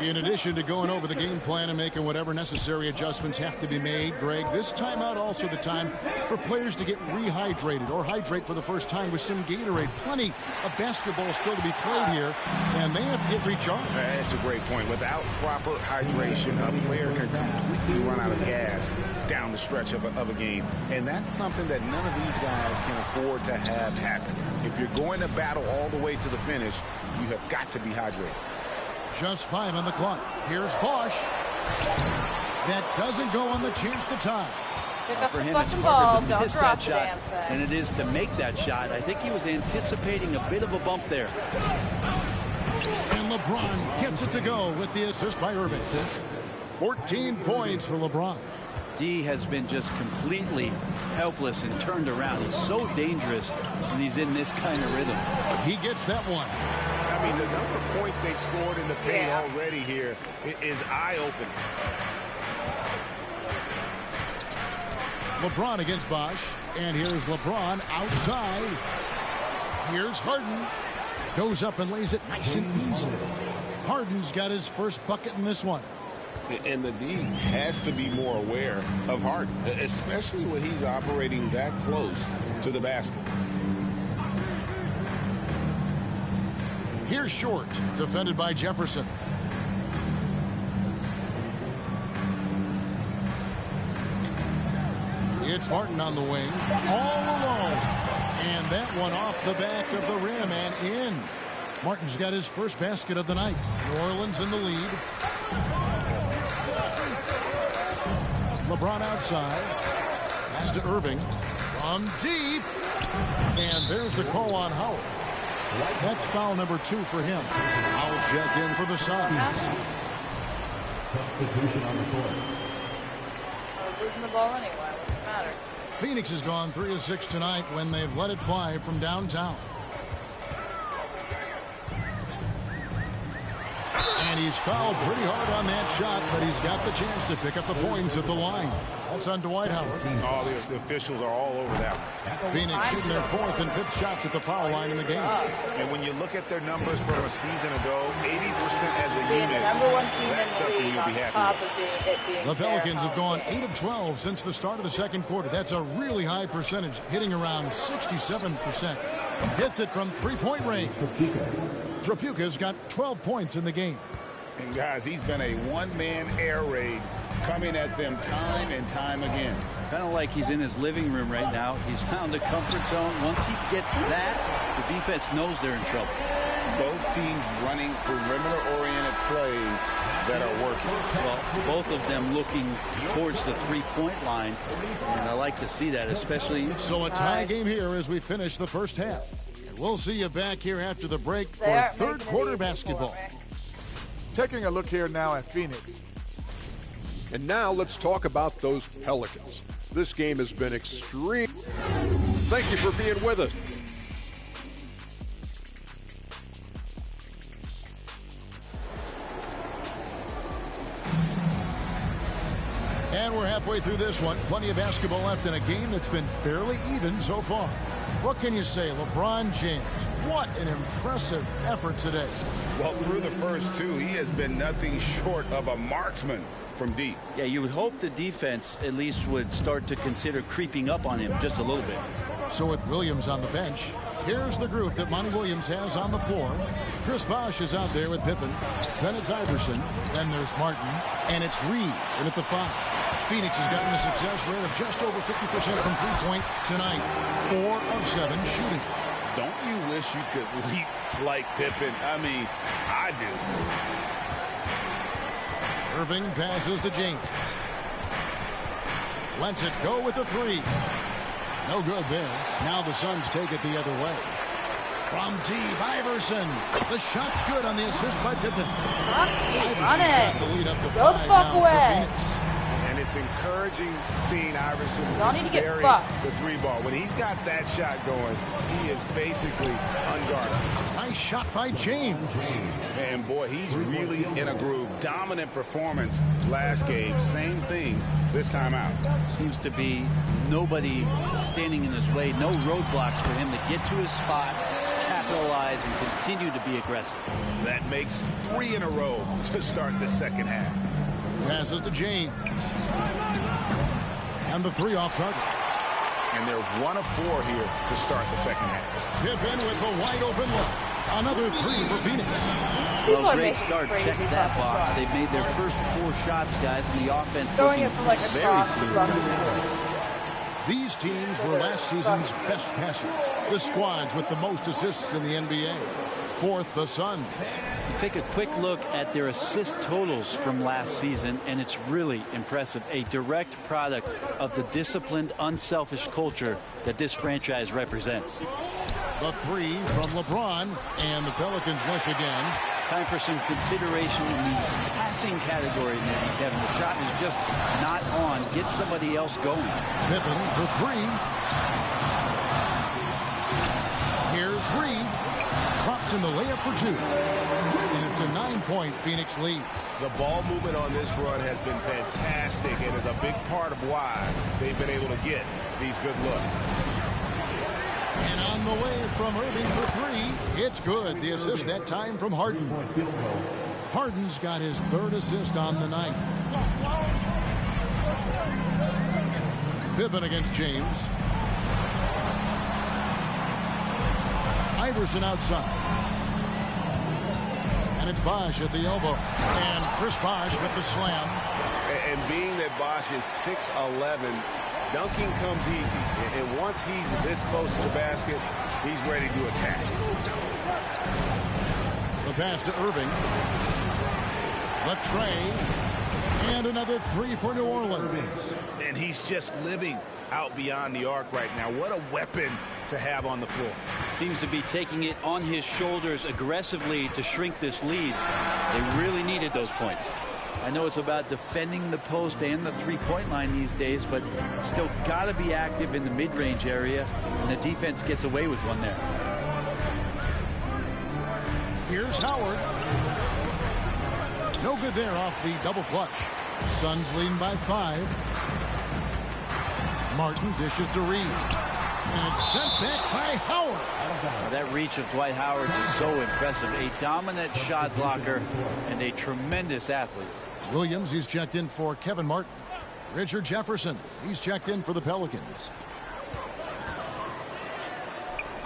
In addition to going over the game plan and making whatever necessary adjustments have to be made, Greg, this timeout also the time for players to get rehydrated or hydrate for the first time with some Gatorade. Plenty of basketball still to be played here, and they have to get recharged. That's a great point. Without proper hydration, a player can completely run out of gas down the stretch of a game. And that's something that none of these guys can afford to have happen. If you're going to battle all the way to the finish, you have got to be hydrated. Just 5 on the clock. Here's Bosh. That doesn't go on the chance to tie. Pick up For the him, it's fucking harder ball. to Don't miss drop that the shot damn thing. than it is to make that shot. I think he was anticipating a bit of a bump there. And LeBron gets it to go with the assist by Irving. 14 points for LeBron. D has been just completely helpless and turned around. He's so dangerous when he's in this kind of rhythm. He gets that one. I mean, the number of points they've scored in the paint already here is eye-opening. LeBron against Bosh. And here's LeBron outside. Here's Harden. Goes up and lays it nice and easy. Harden's got his first bucket in this one. And the D has to be more aware of Harden, especially when he's operating that close to the basket. Here's Short, defended by Jefferson. It's Martin on the wing, all alone. And that one off the back of the rim and in. Martin's got his first basket of the night. New Orleans in the lead. LeBron outside. Pass to Irving. From deep. And there's the call on Howard. That's foul number 2 for him. Howell checked in for the Suns. Substitution on the court. I was losing the ball anyway. What's the matter? Phoenix has gone 3 of 6 tonight when they've let it fly from downtown. And he's fouled pretty hard on that shot, but he's got the chance to pick up the points at the line. That's on Dwight Howard. All the officials are all over that one. Phoenix shooting their 4th and 5th shots at the foul line in the game. And when you look at their numbers from a season ago, 80% as a Being unit, the number 1 team that's in the something league you'll be on happy top with. of it being The Pelicans their have gone home 8 of 12 since the start of the second quarter. That's a really high percentage, hitting around 67%. Hits it from 3-point range. Trapuka's got 12 points in the game. And guys, he's been a one-man air raid coming at them time and time again. Kind of like he's in his living room right now. He's found a comfort zone. Once he gets that, the defense knows they're in trouble. Both teams running perimeter-oriented plays that are working. Well, both of them looking towards the three-point line, and I like to see that, especially. So a tie game here as we finish the first half. And we'll see you back here after the break for third quarter basketball. Taking a look here now at Phoenix. And now let's talk about those Pelicans. This game has been extreme. Thank you for being with us. And we're halfway through this one. Plenty of basketball left in a game that's been fairly even so far. What can you say? LeBron James, what an impressive effort today. Well, through the first 2, he has been nothing short of a marksman from deep. Yeah, you would hope the defense at least would start to consider creeping up on him just a little bit. So with Williams on the bench, here's the group that Monty Williams has on the floor. Chris Bosh is out there with Pippen. Then it's Iverson. Then there's Martin. And it's Reed in at the 5. Phoenix has gotten a success rate of just over 50% from three-point tonight. 4 of 7 shooting. Don't you wish you could leap like Pippen? I mean, I do. Irving passes to James. Lets it go with the 3. No good there. Now the Suns take it the other way. From deep, Iverson. The shot's good on the assist by Pippen. Iverson's got the lead up to 5 now for Phoenix. And it's encouraging seeing Iverson Y'all just need to get bury fucked. the 3 ball. When he's got that shot going, he is basically unguarded. Nice shot by James. And boy, he's really in a groove. Dominant performance last game. Same thing this time out. Seems to be nobody standing in his way. No roadblocks for him to get to his spot, capitalize, and continue to be aggressive. That makes 3 in a row to start the second half. Passes to James. And the 3 off target. And they're 1 of 4 here to start the second half. Pippen with the wide open look. Another 3 for Phoenix. Well, great start. Check that box. They've made their first 4 shots, guys, and the offense Throwing looking it from like very across the fluid. front. These teams were last season's best passers. The squads with the most assists in the NBA. 4th, the Suns. You take a quick look at their assist totals from last season, and it's really impressive. A direct product of the disciplined, unselfish culture that this franchise represents. The 3 from LeBron, and the Pelicans miss again. Time for some consideration in the passing category, maybe, Kevin. The shot is just not on. Get somebody else going. Pippen for 3. Here's Reed. Drops in the layup for 2. And it's a 9-point Phoenix lead. The ball movement on this run has been fantastic and is a big part of why they've been able to get these good looks. And on the way from Irving for 3. It's good. The assist that time from Harden. Harden's got his 3rd assist on the night. Pippen against James. Iverson outside. And it's Bosh at the elbow. And Chris Bosh with the slam. And being that Bosh is 6'11", dunking comes easy. And once he's this close to the basket, he's ready to attack. The pass to Irving. The tray. And another 3 for New Orleans. And he's just living out beyond the arc right now. What a weapon to have on the floor. Seems to be taking it on his shoulders aggressively to shrink this lead. They really needed those points. I know it's about defending the post and the three-point line these days, but still got to be active in the mid-range area, and the defense gets away with one there. Here's Howard. No good there off the double clutch. Suns leading by 5. Martin dishes to Reed. And it's sent back by Howard. Well, that reach of Dwight Howard is so impressive. A dominant shot blocker and a tremendous athlete. Williams, he's checked in for Kevin Martin. Richard Jefferson, he's checked in for the Pelicans.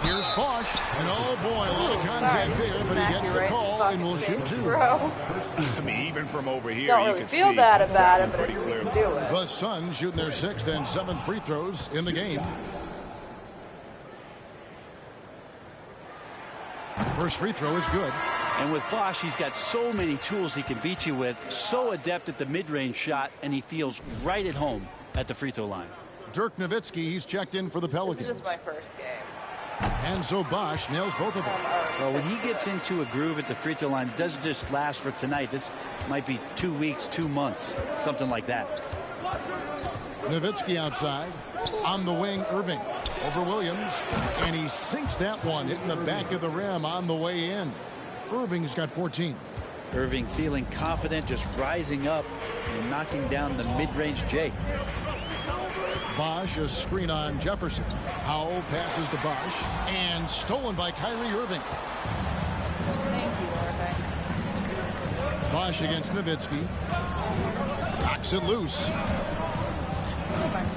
Here's Bosch, and oh boy, a lot of contact there, but he gets the call and will shoot 2. I mean, even from over here, Don't you really can feel see bad about it, but pretty at least clearly. do it. The Suns shooting their 6th and 7th free throws in the game. First free throw is good. And with Bosch, he's got so many tools he can beat you with. So adept at the mid-range shot, and he feels right at home at the free throw line. Dirk Nowitzki, he's checked in for the Pelicans. This is just my first game. And so Bosch nails both of them. Well, when he gets into a groove at the free throw line, it doesn't just last for tonight. This might be 2 weeks, 2 months, something like that. Nowitzki outside. On the wing, Irving over Williams. And he sinks that one, hitting the back of the rim on the way in. Irving's got 14. Irving feeling confident, just rising up and knocking down the mid-range J. Bosch, a screen on Jefferson. Howell passes to Bosch. And stolen by Kyrie Irving. Thank you, Irving. Bosch against Nowitzki. Knocks it loose.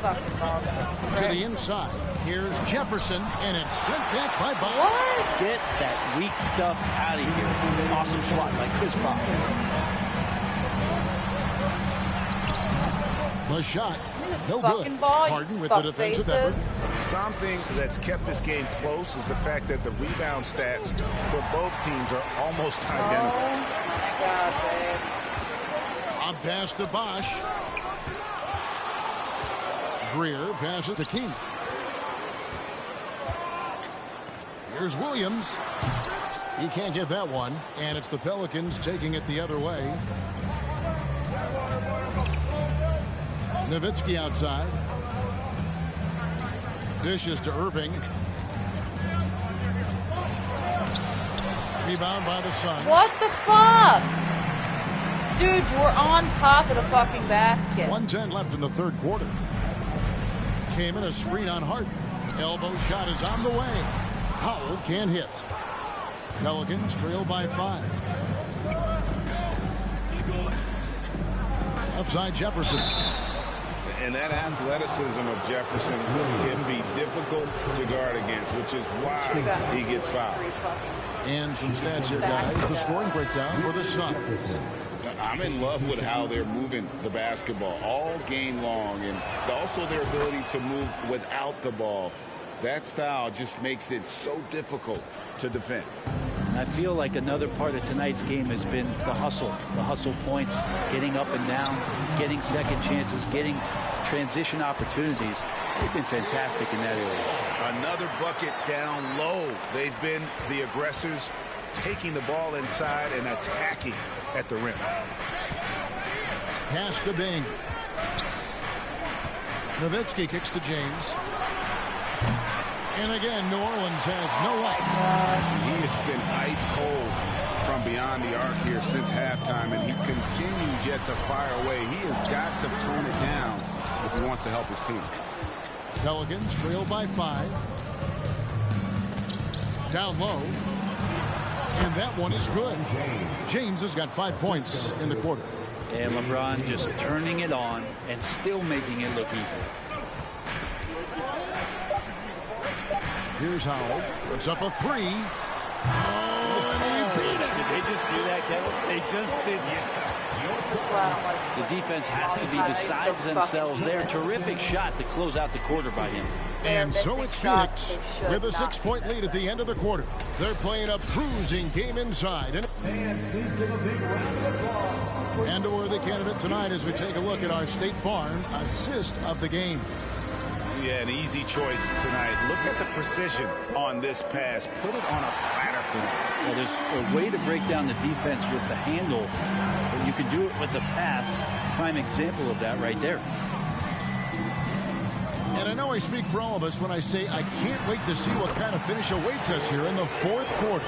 To the inside. Here's Jefferson, and it's sent back by Bosch. What? Get that weak stuff out of here. Awesome swat by Chris Paul. The shot, no good. Harden with the defensive effort. Something that's kept this game close is the fact that the rebound stats for both teams are almost identical. Oh my God, babe. On pass to Bosch. Greer passes to Keenan. Here's Williams. He can't get that one, and it's the Pelicans taking it the other way. Nowitzki outside. Dishes to Irving. Rebound by the Suns. What the fuck? Dude, we're on top of the fucking basket. 1:10 left in the third quarter. Came in a screen on Harden. Elbow shot is on the way. Howell can't hit. Pelicans trail by 5. Outside Jefferson. And that athleticism of Jefferson can be difficult to guard against, which is why he gets fouled. And some stats here, guys. The scoring breakdown for the Suns. I'm in love with how they're moving the basketball all game long, and also their ability to move without the ball. That style just makes it so difficult to defend. And I feel like another part of tonight's game has been the hustle points, getting up and down, getting second chances, getting transition opportunities. They've been fantastic in that area. Another bucket down low. They've been the aggressors, taking the ball inside and attacking at the rim. Pass to Bing. Nowitzki kicks to James. And again, New Orleans has no up. He has been ice cold from beyond the arc here since halftime, and he continues yet to fire away. He has got to tone it down if he wants to help his team. Pelicans trail by 5. Down low. And that one is good. James has got 5 points in the quarter. And LeBron just turning it on and still making it look easy. Here's Howell. Puts up a 3. Oh, and he beat it. Did they just do that, Kevin? They just did. The defense has to be besides themselves there. Terrific shot to close out the quarter by him. And so it's Phoenix with a 6-point lead at the end of the quarter. They're playing a bruising game inside. And please give a big round of applause And a worthy candidate tonight as we take a look at our State Farm assist of the game. Yeah, an easy choice tonight. Look at the precision on this pass. Put it on a platter for him. Well, there's a way to break down the defense with the handle, but you can do it with the pass. Prime example of that right there. And I know I speak for all of us when I say I can't wait to see what kind of finish awaits us here in the fourth quarter.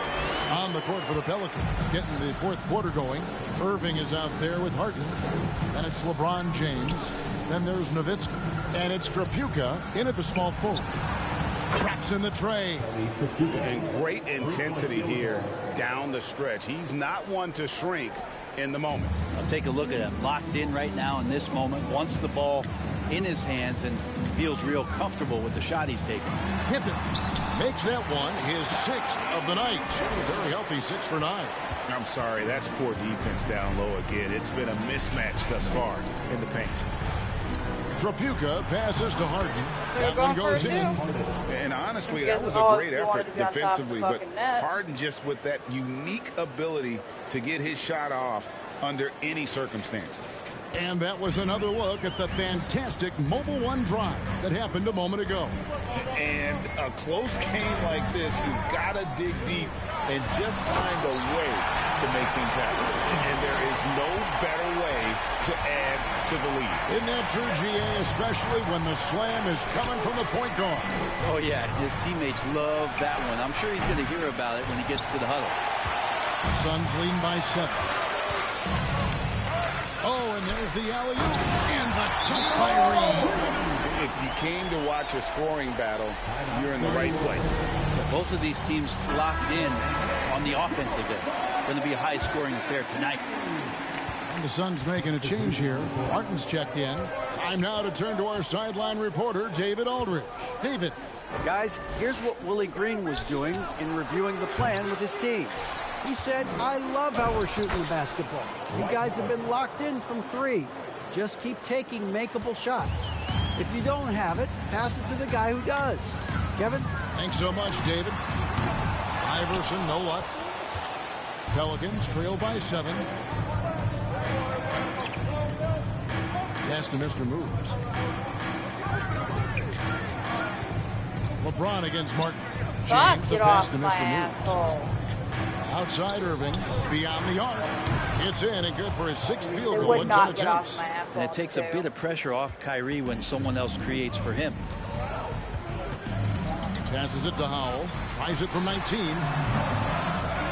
On the court for the Pelicans, getting the fourth quarter going. Irving is out there with Harden. And it's LeBron James. Then there's Nowitzki. And it's Trapuka in at the small forward. Traps in the tray. And great intensity here down the stretch. He's not one to shrink in the moment. I'll take a look at him. Locked in right now in this moment. Wants the ball in his hands and feels real comfortable with the shot he's taking. Pippen makes that one his 6th of the night. Very healthy 6 for 9. I'm sorry, that's poor defense down low again. It's been a mismatch thus far in the paint. Trapuka passes to Harden. That one goes in. And honestly, that was a great effort defensively, but Harden just with that unique ability to get his shot off under any circumstances. And that was another look at the fantastic Mobile One drive that happened a moment ago. And a close game like this, you've got to dig deep and just find a way to make things happen. And there is no better way to add to the lead. Isn't that true, GA, especially when the slam is coming from the point guard? Oh, yeah, his teammates love that one. I'm sure he's going to hear about it when he gets to the huddle. Suns lead by 7. Oh, and there's the alley-oop and the dunk by Reed. If you came to watch a scoring battle, you're in the right place. Both of these teams locked in on the offensive end. Going to be a high-scoring affair tonight. And the Suns making a change here. Martin's checked in. Time now to turn to our sideline reporter, David Aldridge. David. Guys, here's what Willie Green was doing in reviewing the plan with his team. He said, I love how we're shooting the basketball. You guys have been locked in from 3. Just keep taking makeable shots. If you don't have it, pass it to the guy who does. Kevin? Thanks so much, David. Iverson, no luck. Pelicans trail by 7. Pass to Mr. Moves. LeBron against Martin. James, the pass to Mr. Moves. Outside Irving, beyond the arc. It's in and good for his 6th field goal in 10 attempts. And it takes a bit of pressure off Kyrie when someone else creates for him. Passes it to Howell. Tries it from 19.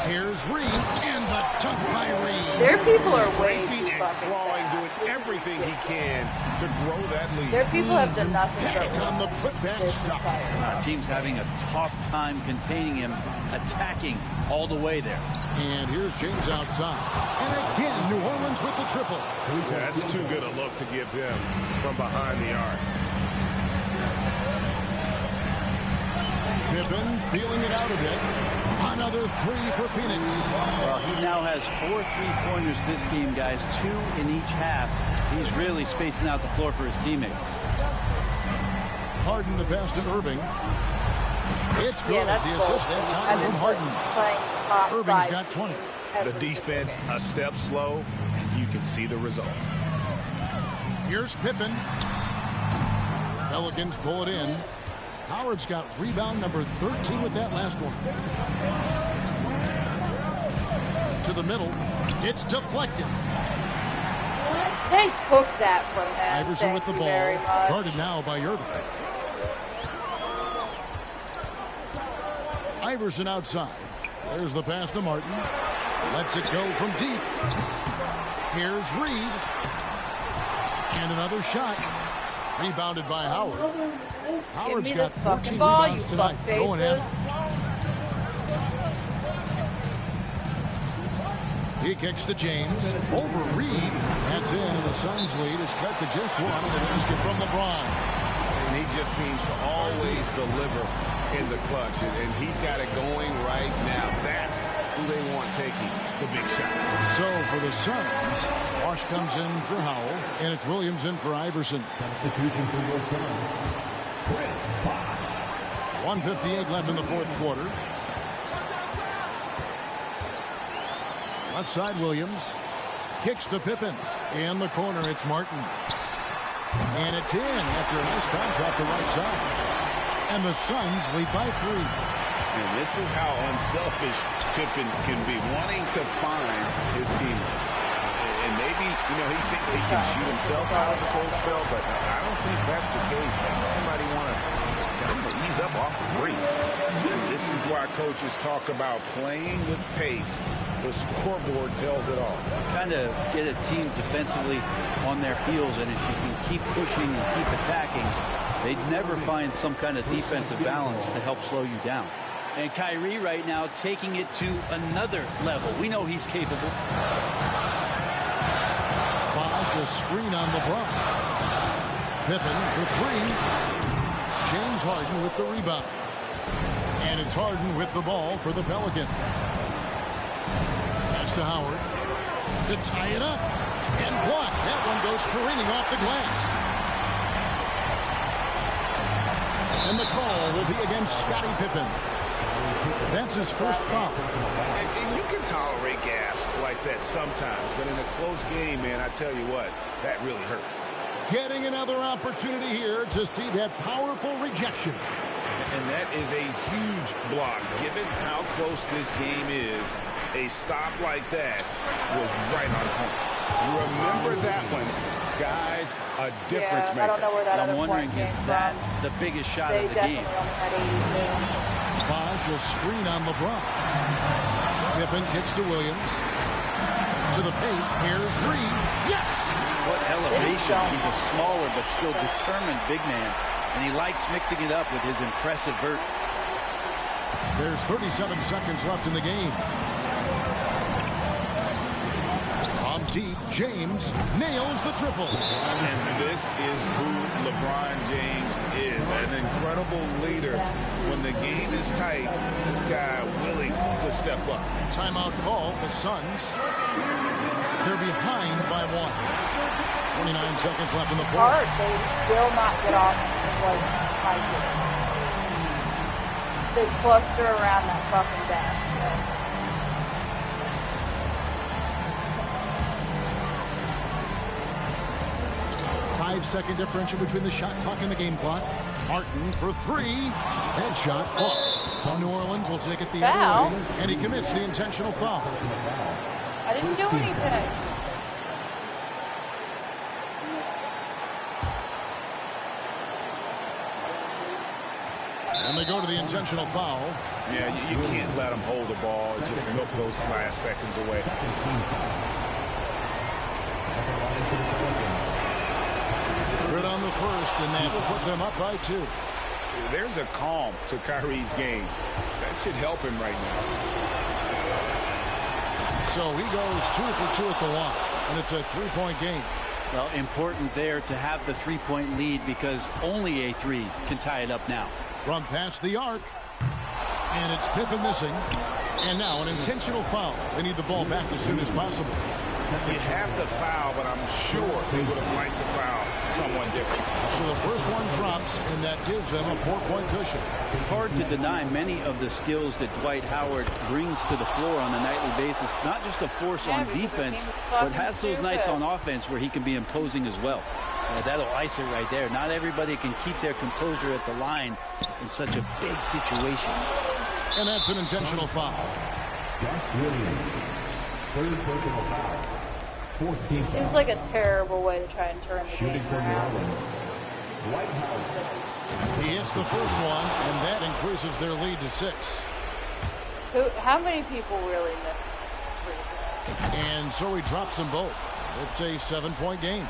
Here's Reed and the dunk by Reed. Their people are way too fucking clawing, doing everything he can to grow that lead. Their people have done nothing but on the putback stop. Team's having a tough time containing him, attacking all the way there. And here's James outside. And again, New Orleans with the triple. That's too good a look to give him from behind the arc. Pippen feeling it out a bit. Another 3 for Phoenix. Well, he now has 4 3-pointers this game, guys. 2 in each half. He's really spacing out the floor for his teammates. Harden the pass to Irving. It's good. The assist that time from Harden. Irving's got 20. The defense a step slow, and you can see the results. Here's Pippen. Pelicans pull it in. Howard's got rebound number 13 with that last one. To the middle. It's deflected. They took that from him. Iverson with the ball. Guarded now by Irving. Iverson outside. There's the pass to Martin. Lets it go from deep. Here's Reed. And another shot. Rebounded by Howard. Howard's got 14 rebounds tonight. Going after. He kicks to James. Over Reed. That's in, and the Suns' lead is cut to just 1. And the basket from LeBron. And he just seems to always deliver in the clutch. And he's got it going right now. That's who they want taking the big shot. So for the Suns, Bosh comes in for Howell, and it's Williams in for Iverson. Substitution for your Suns. 1:58 left in the fourth quarter. Left side Williams. Kicks to Pippen. In the corner, it's Martin. And it's in after a nice bounce off the right side. And the Suns lead by 3. And this is how unselfish Pippen can be, wanting to find his teammate. And maybe, he thinks he can shoot himself out of the cold spell, but I don't think that's the case. Maybe somebody want to tell him to ease up off the threes. And this is why coaches talk about playing with pace. The scoreboard tells it all. Kind of get a team defensively on their heels, and if you can keep pushing and keep attacking, they'd never find some kind of defensive balance to help slow you down. And Kyrie right now taking it to another level. We know he's capable. Bosch, a screen on LeBron. Pippen for 3. James Harden with the rebound. And it's Harden with the ball for the Pelicans. Pass to Howard to tie it up. And blocked. That one goes careening off the glass. And the call will be against Scottie Pippen. That's his first foul. And you can tolerate gas like that sometimes, but in a close game, man, I tell you what, that really hurts. Getting another opportunity here to see that powerful rejection. And that is a huge block. Given how close this game is, a stop like that was right on home. Remember that one. Guys, a difference maker. I don't know where that I'm wondering, is that the biggest shot of the game? Bosch, a screen on LeBron. Pippen kicks to Williams. To the paint. Here's Reed. Yes! What elevation. He's a smaller but still determined big man. And he likes mixing it up with his impressive vert. There's 37 seconds left in the game. From deep, James nails the triple. And this is who LeBron James is. An incredible leader. When the game is tight, this guy willing to step up. Timeout call, the Suns. They're behind by 1. 29 seconds left in the fourth. They will not get off like I do. They cluster around that fucking basket. 5-second differential between the shot clock and the game clock. Martin for 3. Headshot off. So New Orleans will take it the other way. And he commits the intentional foul. I didn't do anything. And they go to the intentional foul. Yeah, you can't let them hold the ball. Just milk those last seconds away. Good on the first, and that will put them up by 2. There's a calm to Kyrie's game. That should help him right now. So he goes 2 for 2 at the line, and it's a 3-point game. Well, important there to have the 3-point lead because only a 3 can tie it up now. From past the arc, and it's Pippen missing. And now an intentional foul. They need the ball back as soon as possible. You have the foul, but I'm sure they would have liked to foul someone different. So the first one drops, and that gives them a 4-point cushion. Hard to deny many of the skills that Dwight Howard brings to the floor on a nightly basis. Not just a force on defense, but has those nights on offense where he can be imposing as well. That'll ice it right there. Not everybody can keep their composure at the line in such a big situation. And that's an intentional foul. Josh Williams, third personal foul. Fourth team foul. Seems like a terrible way to try and turn the Shooting game for New around. Orleans, Dwight Howard. He hits the first one, and that increases their lead to 6. How many people really miss free throws? And so he drops them both. It's a 7-point game.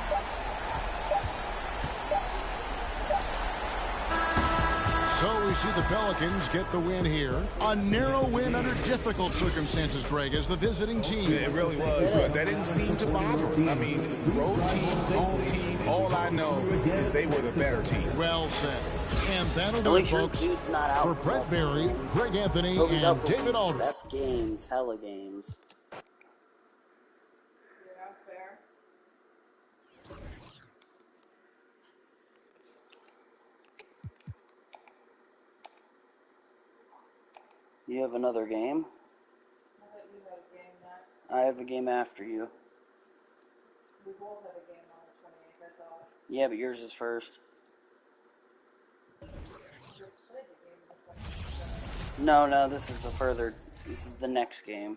So we see the Pelicans get the win here. A narrow win under difficult circumstances, Greg, as the visiting team. It really was, but that didn't seem to bother them. I mean, road team, home team, all I know is they were the better team. Well said. And that'll do it, folks. For Brett Barry, Greg Anthony, and David Aldridge. That's games, hella games. You have another game? I have a game after you. Yeah, but yours is first. No, this is this is the next game.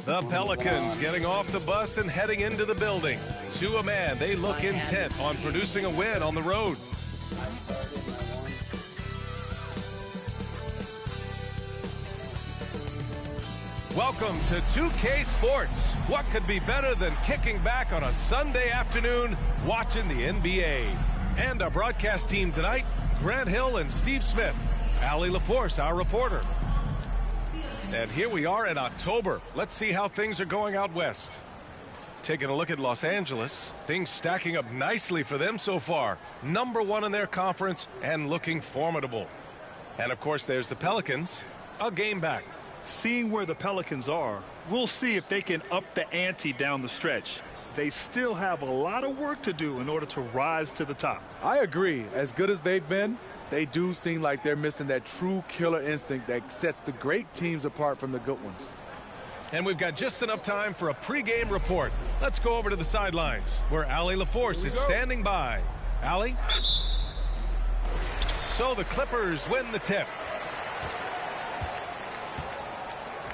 The Pelicans getting off the bus and heading into the building. To a man, they look intent on producing a win on the road. Welcome to 2K Sports. What could be better than kicking back on a Sunday afternoon watching the NBA? And our broadcast team tonight, Grant Hill and Steve Smith. Allie LaForce, our reporter. And here we are in October. Let's see how things are going out west. Taking a look at Los Angeles, things stacking up nicely for them so far. #1 in their conference and looking formidable. And of course, there's the Pelicans, a game back. Seeing where the Pelicans are, we'll see if they can up the ante down the stretch. They still have a lot of work to do in order to rise to the top. I agree. As good as they've been, they do seem like they're missing that true killer instinct that sets the great teams apart from the good ones. And we've got just enough time for a pregame report. Let's go over to the sidelines where Allie LaForce is standing by. Allie? So the Clippers win the tip.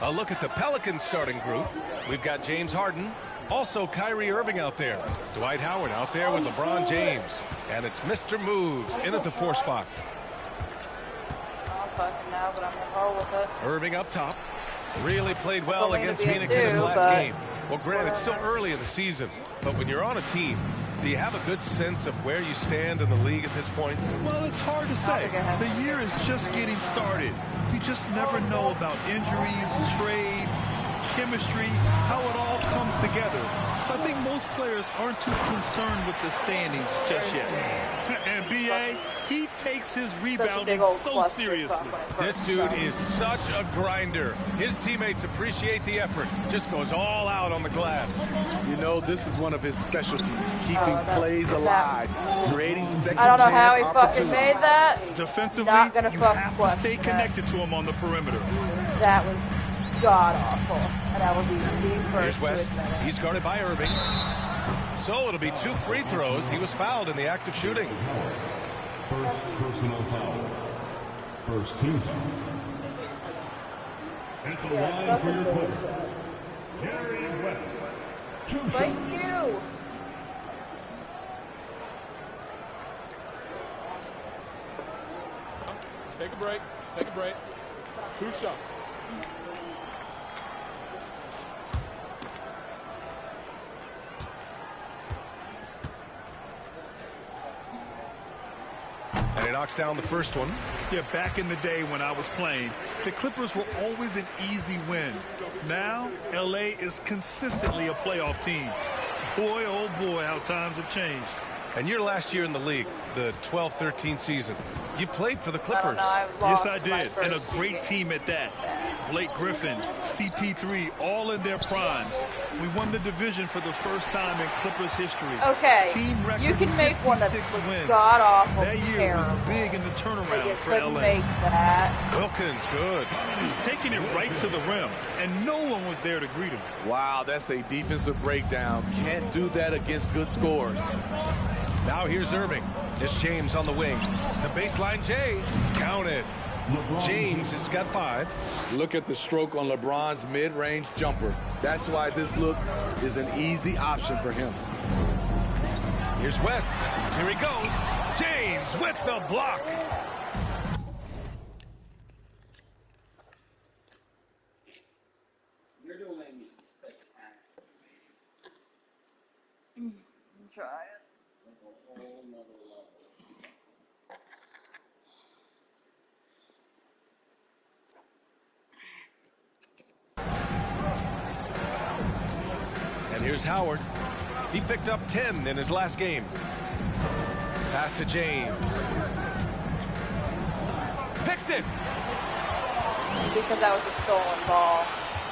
A look at the Pelicans starting group. We've got James Harden, also Kyrie Irving out there. Dwight Howard out there with LeBron James. And it's Mr. Moves in at the 4 spot. Now, but I'm gonna roll with it. Irving up top. Really played well against Phoenix in his last game. Well, Grant, it's still early in the season, but when you're on a team, do you have a good sense of where you stand in the league at this point? Well, it's hard to say. The year is just getting started. You just never know about injuries, trades, chemistry, how it all comes together. So I think most players aren't too concerned with the standings just yet. And B.A., he takes his rebounding so seriously. This dude is such a grinder. His teammates appreciate the effort. Just goes all out on the glass. You know, this is one of his specialties, keeping plays alive, creating second I don't know how chance he fucking made that. Defensively, Not gonna you fucking have to stay connected to him on the perimeter. That was god-awful. And I will be the first Here's to West. admit it. He's guarded by Irving. So it'll be 2 free throws. He was fouled in the act of shooting. First personal foul. First team. At the line for your Clippers, Jerry West. 2 shots. Thank you. Take a break. Take a break. 2 shots. And he knocks down the first one. Yeah, back in the day when I was playing, the Clippers were always an easy win. Now, L.A. is consistently a playoff team. Boy, oh boy, how times have changed. And your last year in the league, the 12-13 season, you played for the Clippers. Yes, I did, and a great team at that. Blake Griffin, CP3, all in their primes. We won the division for the first time in Clippers history. Okay, team record, you can make one that's 56 wins. god-awful That year terrible. was big in the turnaround for Couldn't LA. make that. Wilkins, good. He's taking it right to the rim, and no one was there to greet him. Wow, that's a defensive breakdown. Can't do that against good scores. Now here's Irving. It's James on the wing. The baseline J. Counted. James has got 5. Look at the stroke on LeBron's mid-range jumper. That's why this look is an easy option for him. Here's West. Here he goes. James with the block. You're doing me spectacular. Try it. Like a whole nother level. And here's Howard. He picked up 10 in his last game. Pass to James. Picked it. Because that was a stolen ball.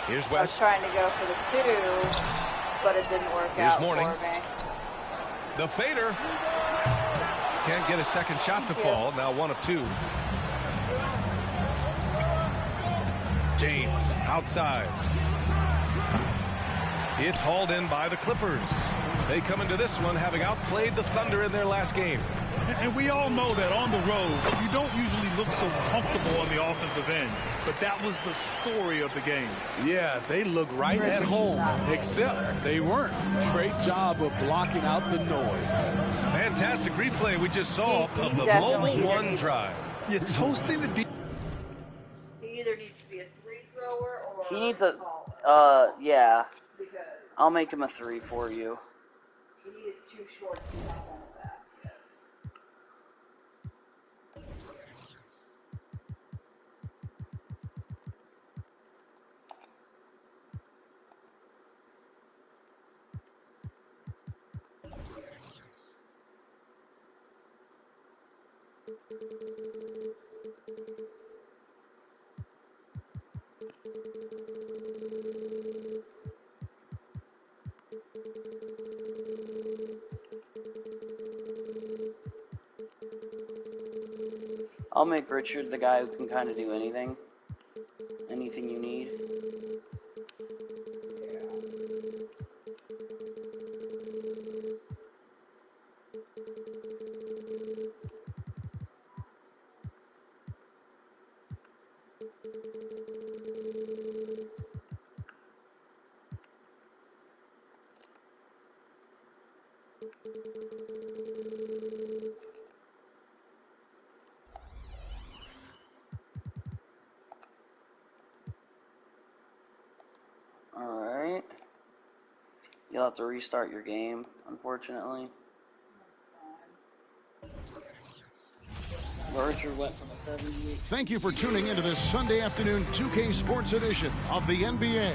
Here's I was West. trying to go for the 2, but it didn't work Here's out Mourning. for me. The fader. Can't get a second shot to fall. Now 1 of 2. James outside. It's hauled in by the Clippers. They come into this one having outplayed the Thunder in their last game. And we all know that on the road, you don't usually look so comfortable on the offensive end. But that was the story of the game. Yeah, they look right at home, except they weren't. Great job of blocking out the noise. Fantastic replay we just saw of the Mobile One drive. You're toasting the deep. He either needs to be a free thrower or He needs a, yeah. I'll make him a 3 for you. he is too short to knock on the basket. I'll make Richard the guy who can kind of do anything. Anything you need. Alright. You'll have to restart your game, unfortunately. Richard went from a 78. Thank you for tuning into this Sunday afternoon 2K Sports edition of the NBA.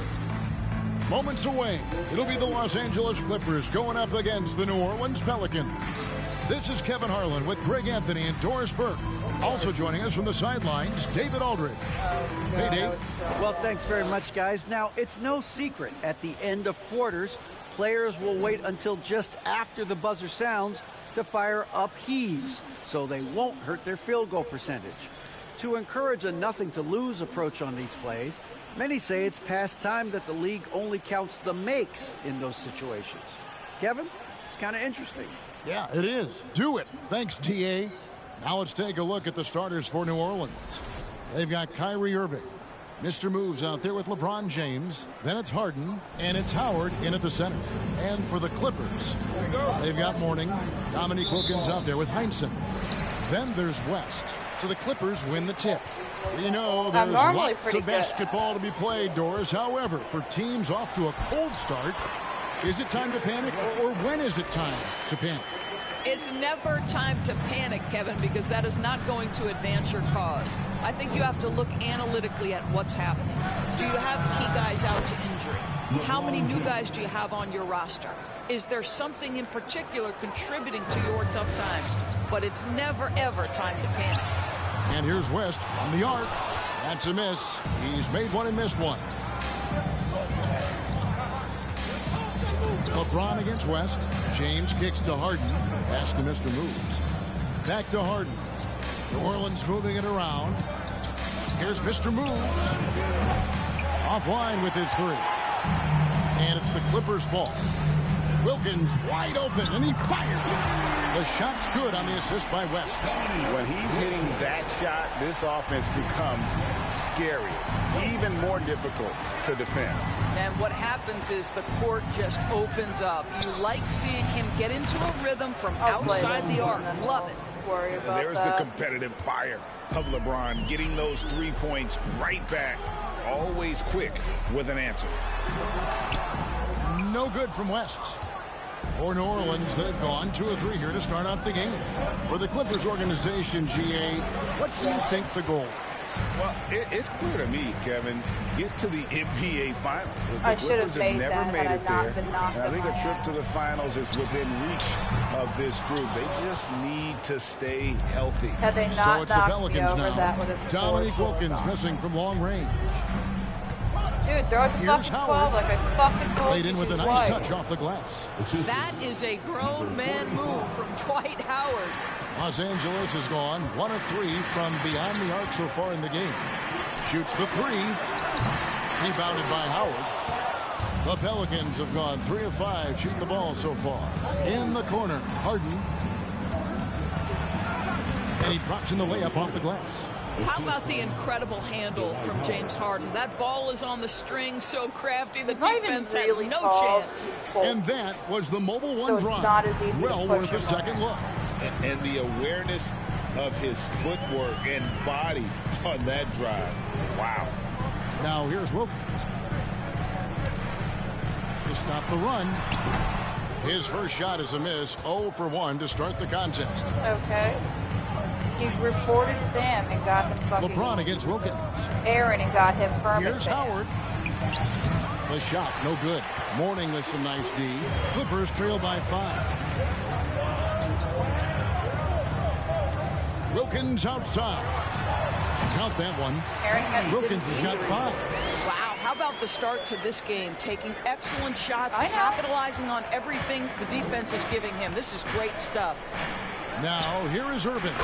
Moments away, it'll be the Los Angeles Clippers going up against the New Orleans Pelicans. This is Kevin Harlan with Greg Anthony and Doris Burke. Also joining us from the sidelines, David Aldridge. Hey, Dave. Well, thanks very much, guys. Now, it's no secret at the end of quarters, players will wait until just after the buzzer sounds to fire up heaves, so they won't hurt their field goal percentage. To encourage a nothing-to-lose approach on these plays, many say it's past time that the league only counts the makes in those situations. Kevin, it's kind of interesting. Yeah, it is. Do it. Thanks, TA. Now let's take a look at the starters for New Orleans. They've got Kyrie Irving. Mr. Moves out there with LeBron James. Then it's Harden, and it's Howard in at the center. And for the Clippers, they've got Mourning. Dominique Wilkins out there with Heinsohn. Then there's West. So the Clippers win the tip. We know there's lots of basketball to be played, Doris. However, for teams off to a cold start, is it time to panic, or when is it time to panic? It's never time to panic, Kevin, because that is not going to advance your cause. I think you have to look analytically at what's happening. Do you have key guys out to injury? How many new guys do you have on your roster? Is there something in particular contributing to your tough times? But it's never, ever time to panic. And here's West from the arc. That's a miss. He's made one and missed one. LeBron against West. James kicks to Harden. Pass to Mr. Moves. Back to Harden. New Orleans moving it around. Here's Mr. Moves. Offline with his three. And it's the Clippers' ball. Wilkins wide open, and he fired. The shot's good on the assist by West. When he's hitting that shot, this offense becomes scary, even more difficult to defend. And what happens is the court just opens up. You like seeing him get into a rhythm from outside the arc. Love it. Worry about There's the competitive fire of LeBron, getting those 3 points right back, always quick with an answer. No good from West. For New Orleans, they've gone 2 of 3 here to start out the game. For the Clippers organization, GA, what do you think the goal is? Well, it's clear to me, Kevin, get to the NBA Finals. I The should have Clippers made have never that made had it I not there. been knocked And I think in a my trip ass. to the finals is within reach of this group. They just need to stay healthy. Had they So not it's the knocked me Pelicans over, now. that would have been Dominique forced Wilkins overtime. missing from long range. Dude, throw it to Here's fucking 12 like I fucking told Played you in with a to nice twice. touch off the glass. That is a grown man move from Dwight Howard. Los Angeles has gone 1 of 3 from beyond the arc so far in the game. Shoots the 3. Rebounded by Howard. The Pelicans have gone 3 of 5 shooting the ball so far. In the corner, Harden. And he drops in the layup off the glass. How about the incredible handle from James Harden? That ball is on the string, so crafty. The defense has no chance. And that was the Mobile One So drive. it's not as easy to well push worth a him second look. And the awareness of his footwork and body on that drive. Wow. Now here's Wilkins. To stop the run. His first shot is a miss. 0 for 1 to start the contest. Okay. He reported Sam and got him fucking LeBron against Wilkins. Aaron and got him firm. Here's Howard. The shot, no good. Mourning with some nice D. Clippers trail by 5. Wilkins outside. Count that one. Wilkins has got 5. Wow, how about the start to this game? Taking excellent shots, capitalizing on everything the defense is giving him. This is great stuff. Now, here is Irving.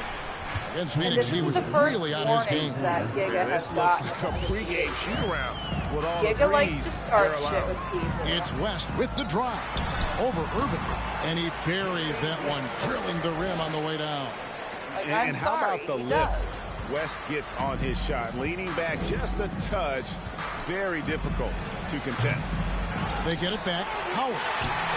Against Phoenix, he was really on his game. This looks like a pregame shoot-around with all Giga the likes threes to start they're shit allowed. with people. It's West with the drive. Over Irving. And he buries that one, drilling the rim on the way down. And how about the lift West gets on his shot? Leaning back just a touch. Very difficult to contest. They get it back. Howard.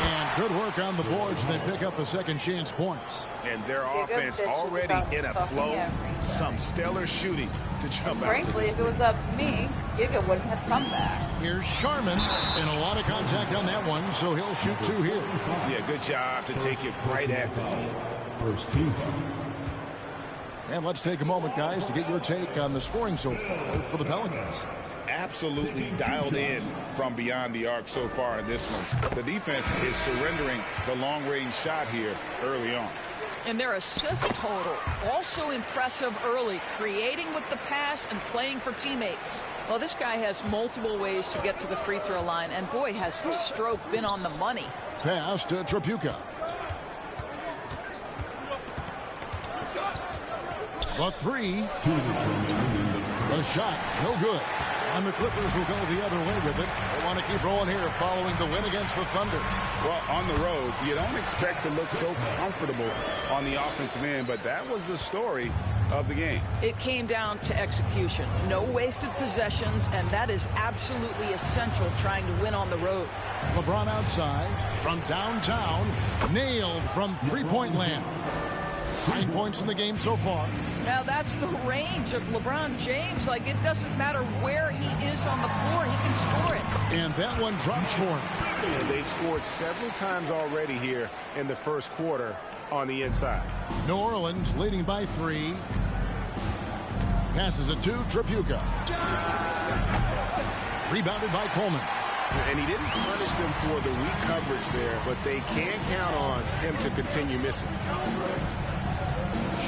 And good work on the boards. They pick up the second chance points. And their offense already in a flow. Some stellar shooting to jump out to Frankly, this if it was up to me, Giga wouldn't have come back. Here's Sharman. And a lot of contact on that one, so he'll shoot 2 here. Yeah, good job to take it right at the knee. First team. And let's take a moment, guys, to get your take on the scoring so far for the Pelicans. Absolutely dialed in from beyond the arc so far in this one. The defense is surrendering the long-range shot here early on. And their assist total, also impressive early, creating with the pass and playing for teammates. Well, this guy has multiple ways to get to the free throw line, and boy, has his stroke been on the money. Pass to Tripucka. The 3. The shot, no good. And the Clippers will go the other way with it. They want to keep rolling here following the win against the Thunder. Well, on the road, you don't expect to look so comfortable on the offensive end, but that was the story of the game. It came down to execution. No wasted possessions, and that is absolutely essential trying to win on the road. LeBron outside from downtown. Nailed from three-point land. 9 points in the game so far. Now that's the range of LeBron James. Like, it doesn't matter where he is on the floor, he can score it. And that one drops for him. And they've scored several times already here in the first quarter on the inside. New Orleans leading by 3. Passes it to Tripucka. Rebounded by Coleman. And he didn't punish them for the weak coverage there, but they can count on him to continue missing.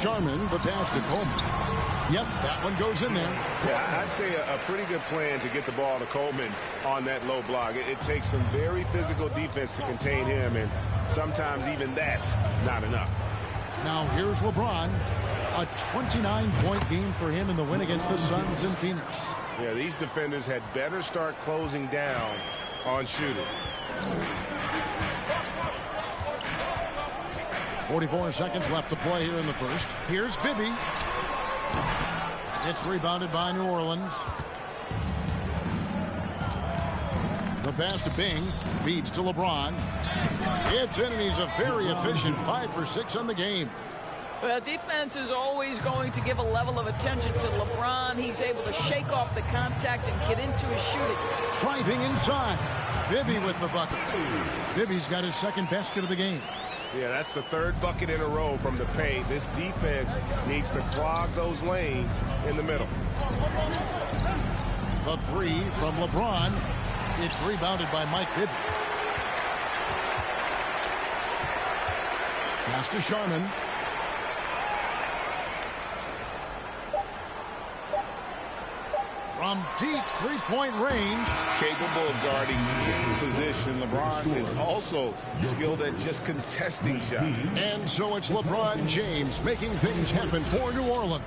Sharman, the pass to Coleman. Yep, that one goes in there. Yeah, I'd say a pretty good plan to get the ball to Coleman on that low block. It takes some very physical defense to contain him, and sometimes even that's not enough. Now here's LeBron. A 29-point game for him in the win against the Suns in Phoenix. Yeah, these defenders had better start closing down on shooting. 44 seconds left to play here in the first. Here's Bibby. It's rebounded by New Orleans. The pass to Bing. Feeds to LeBron. It's in, and he's a very efficient 5 for 6 on the game. Well, defense is always going to give a level of attention to LeBron. He's able to shake off the contact and get into his shooting. Driving inside. Bibby with the bucket. Bibby's got his second basket of the game. Yeah, that's the third bucket in a row from the paint. This defense needs to clog those lanes in the middle. The 3 from LeBron. It's rebounded by Mike Bibby. Pass to Sharman. From deep three-point range. Capable of guarding in position. LeBron is also skilled at just contesting shots. And so it's LeBron James making things happen for New Orleans.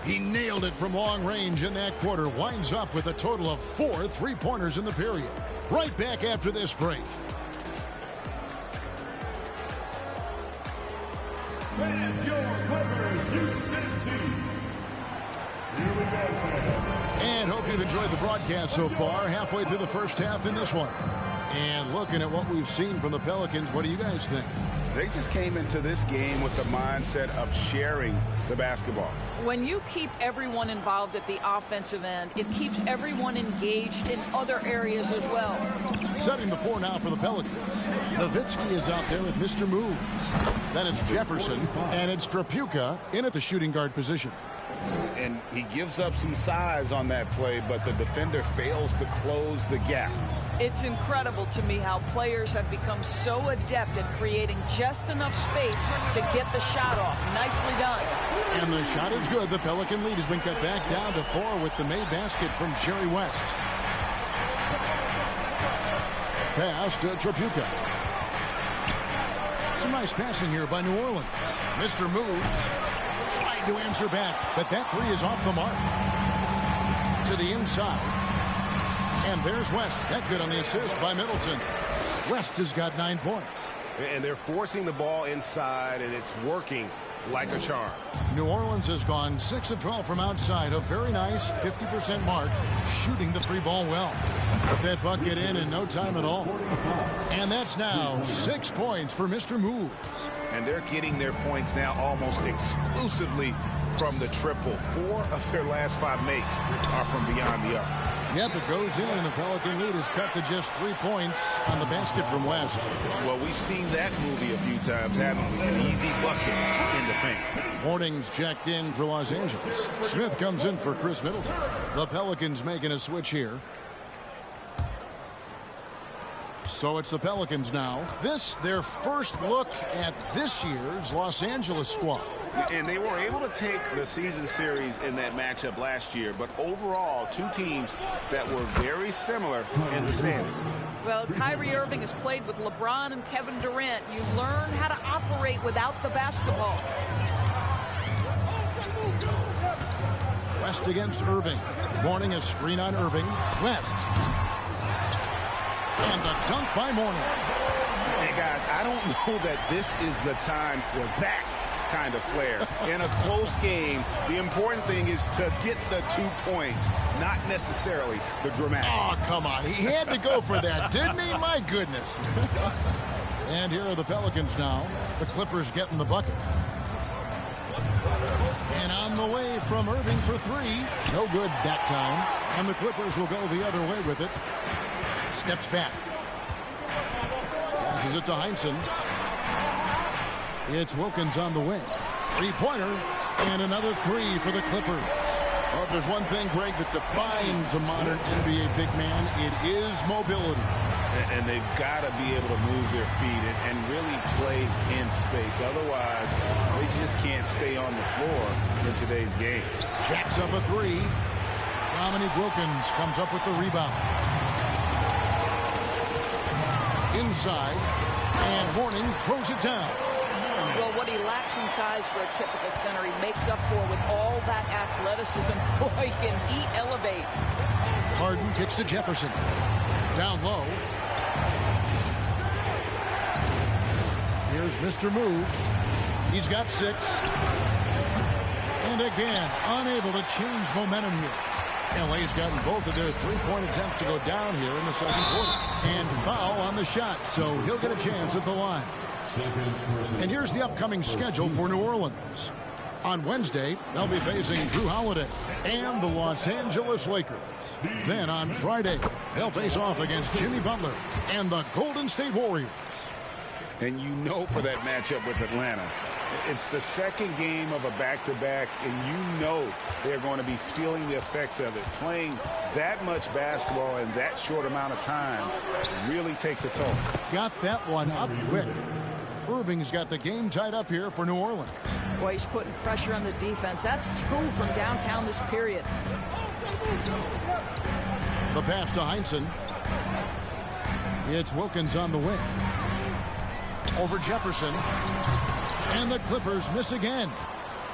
He nailed it from long range in that quarter. Winds up with a total of 4 3-pointers in the period. Right back after this break. And hope you've enjoyed the broadcast so far. Halfway through the first half in this one. And looking at what we've seen from the Pelicans, what do you guys think? They just came into this game with the mindset of sharing the basketball. When you keep everyone involved at the offensive end, it keeps everyone engaged in other areas as well. Setting the floor now for the Pelicans. Nowitzki is out there with Mr. Moves. Then it's Jefferson, and it's Trapuka in at the shooting guard position. And he gives up some size on that play, but the defender fails to close the gap. It's incredible to me how players have become so adept at creating just enough space to get the shot off. Nicely done. And the shot is good. The Pelican lead has been cut back down to 4 with the made basket from Jerry West. Pass to Trapuka. Some nice passing here by New Orleans. Mr. Moves tried to answer back, but that 3 is off the mark. To the inside. And there's West. That good on the assist by Middleton. West has got 9 points. And they're forcing the ball inside, and it's working like a charm. New Orleans has gone 6 of 12 from outside. A very nice 50% mark, shooting the 3-ball well. Put that bucket in no time at all. And that's now 6 points for Mr. Moves. And they're getting their points now almost exclusively from the triple. 4 of their last 5 makes are from beyond the arc. Yep, it goes in, and the Pelican lead is cut to just 3 points on the basket from West. Well, we've seen that movie a few times, haven't we? An easy bucket in the paint. Hornings checked in for Los Angeles. Smith comes in for Chris Middleton. The Pelicans making a switch here. So it's the Pelicans now. This, their first look at this year's Los Angeles squad. And they were able to take the season series in that matchup last year, but overall, 2 teams that were very similar in the standings. Well, Kyrie Irving has played with LeBron and Kevin Durant. You learn how to operate without the basketball. West against Irving. Mourning a screen on Irving. West. And the dunk by Mourning. Hey, guys, I don't know that this is the time for that kind of flair. In a close game, the important thing is to get the 2 points, not necessarily the dramatics. Oh, come on. He had to go for that, didn't he? My goodness. And here are the Pelicans now. The Clippers getting the bucket. And on the way from Irving for 3. No good that time. And the Clippers will go the other way with it. Steps back. Passes it to Heinsohn. It's Wilkins on the wing. 3-pointer. And another 3 for the Clippers. Well, if there's one thing, Greg, that defines a modern NBA big man, it is mobility. And they've got to be able to move their feet and really play in space. Otherwise, they just can't stay on the floor in today's game. Jacks up a 3. Dominique Wilkins comes up with the rebound. Inside. And Mourning throws it down. Well, what he lacks in size for a typical center, he makes up for with all that athleticism. Boy, can he elevate. Harden kicks to Jefferson. Down low. Here's Mr. Moves. He's got 6. And again, unable to change momentum here. LA's gotten both of their 3-point attempts to go down here in the second quarter. And foul on the shot, so he'll get a chance at the line. And here's the upcoming schedule for New Orleans. On Wednesday, they'll be facing Jrue Holiday and the Los Angeles Lakers. Then on Friday, they'll face off against Jimmy Butler and the Golden State Warriors. And you know for that matchup with Atlanta, it's the second game of a back-to-back, and you know they're going to be feeling the effects of it. Playing that much basketball in that short amount of time really takes a toll. Got that one up quick. Irving's got the game tied up here for New Orleans. Boy, he's putting pressure on the defense. That's 2 from downtown this period. The pass to Heinsohn. It's Wilkins on the wing. Over Jefferson. And the Clippers miss again.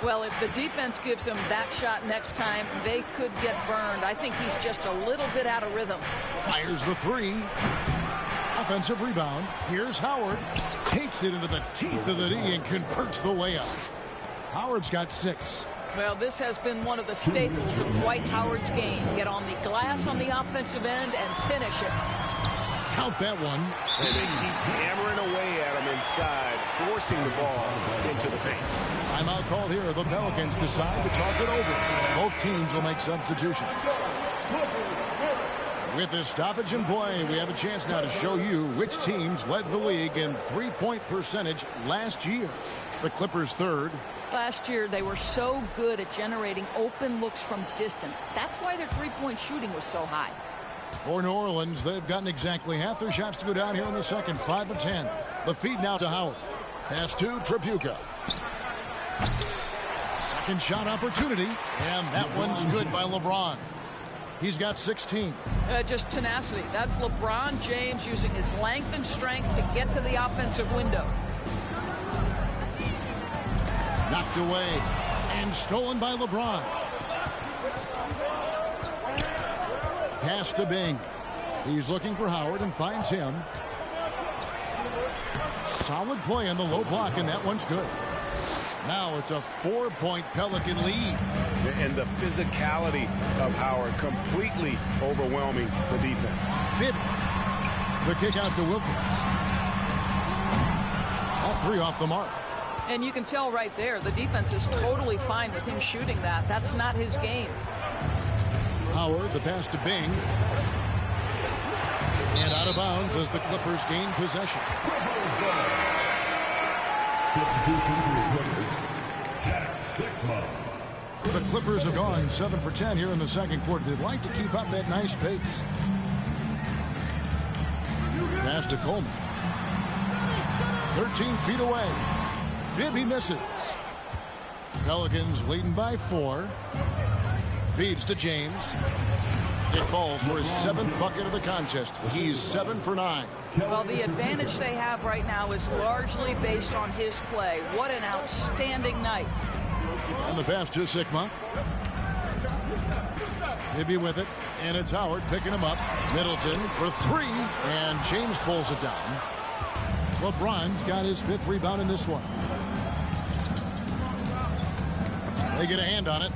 Well, if the defense gives him that shot next time, they could get burned. I think he's just a little bit out of rhythm. Fires the three. Offensive rebound. Here's Howard. Takes it into the teeth of the knee and converts the layup. Howard's got 6. Well, this has been one of the staples of Dwight Howard's game. Get on the glass on the offensive end and finish it. Count that one. And they keep hammering away at him inside, forcing the ball into the paint. Timeout called here. The Pelicans decide to talk it over. Both teams will make substitutions. With this stoppage in play, we have a chance now to show you which teams led the league in three-point percentage last year. The Clippers third. Last year, they were so good at generating open looks from distance. That's why their three-point shooting was so high. For New Orleans, they've gotten exactly half their shots to go down here in the second, 5 of 10. The feed now to Howard. Pass to Tripucka. Second shot opportunity, and that one's good by LeBron. He's got 16. Just tenacity. That's LeBron James using his length and strength to get to the offensive window. Knocked away and stolen by LeBron. Pass to Bing. He's looking for Howard and finds him. Solid play on the low block, and that one's good. Now it's a 4-point Pelican lead. And the physicality of Howard completely overwhelming the defense. Bibby. The kick out to Wilkins. All 3 off the mark. And you can tell right there, the defense is totally fine with him shooting that. That's not his game. Howard, the pass to Bing. And out of bounds as the Clippers gain possession. The Clippers have gone 7 for 10 here in the second quarter. They'd like to keep up that nice pace. Pass to Coleman. 13 feet away. Bibby misses. Pelicans leading by 4. Feeds to James. It falls for his 7th bucket of the contest. He's 7 for 9. Well, the advantage they have right now is largely based on his play. What an outstanding night. And the pass to Sikma. Bibby with it. And it's Howard picking him up. Middleton for 3. And James pulls it down. LeBron's got his 5th rebound in this one. They get a hand on it.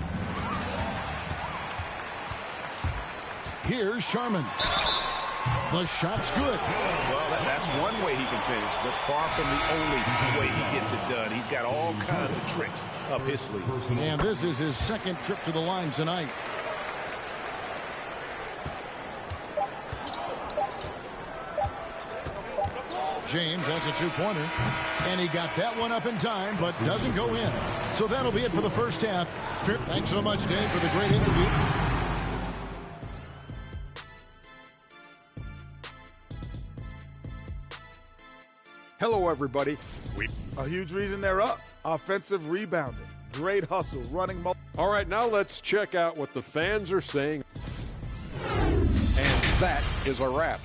Here's Sharman. The shot's good. Well, that's one way he can finish, but far from the only way he gets it done. He's got all kinds of tricks up his sleeve. And this is his 2nd trip to the line tonight. James has a 2-pointer, and he got that one up in time, but doesn't go in. So that'll be it for the first half. Thanks so much, Dave, for the great interview. Hello, everybody. A huge reason they're up. Offensive rebounding. Great hustle. Running. All right, now let's check out what the fans are saying. And that is a wrap.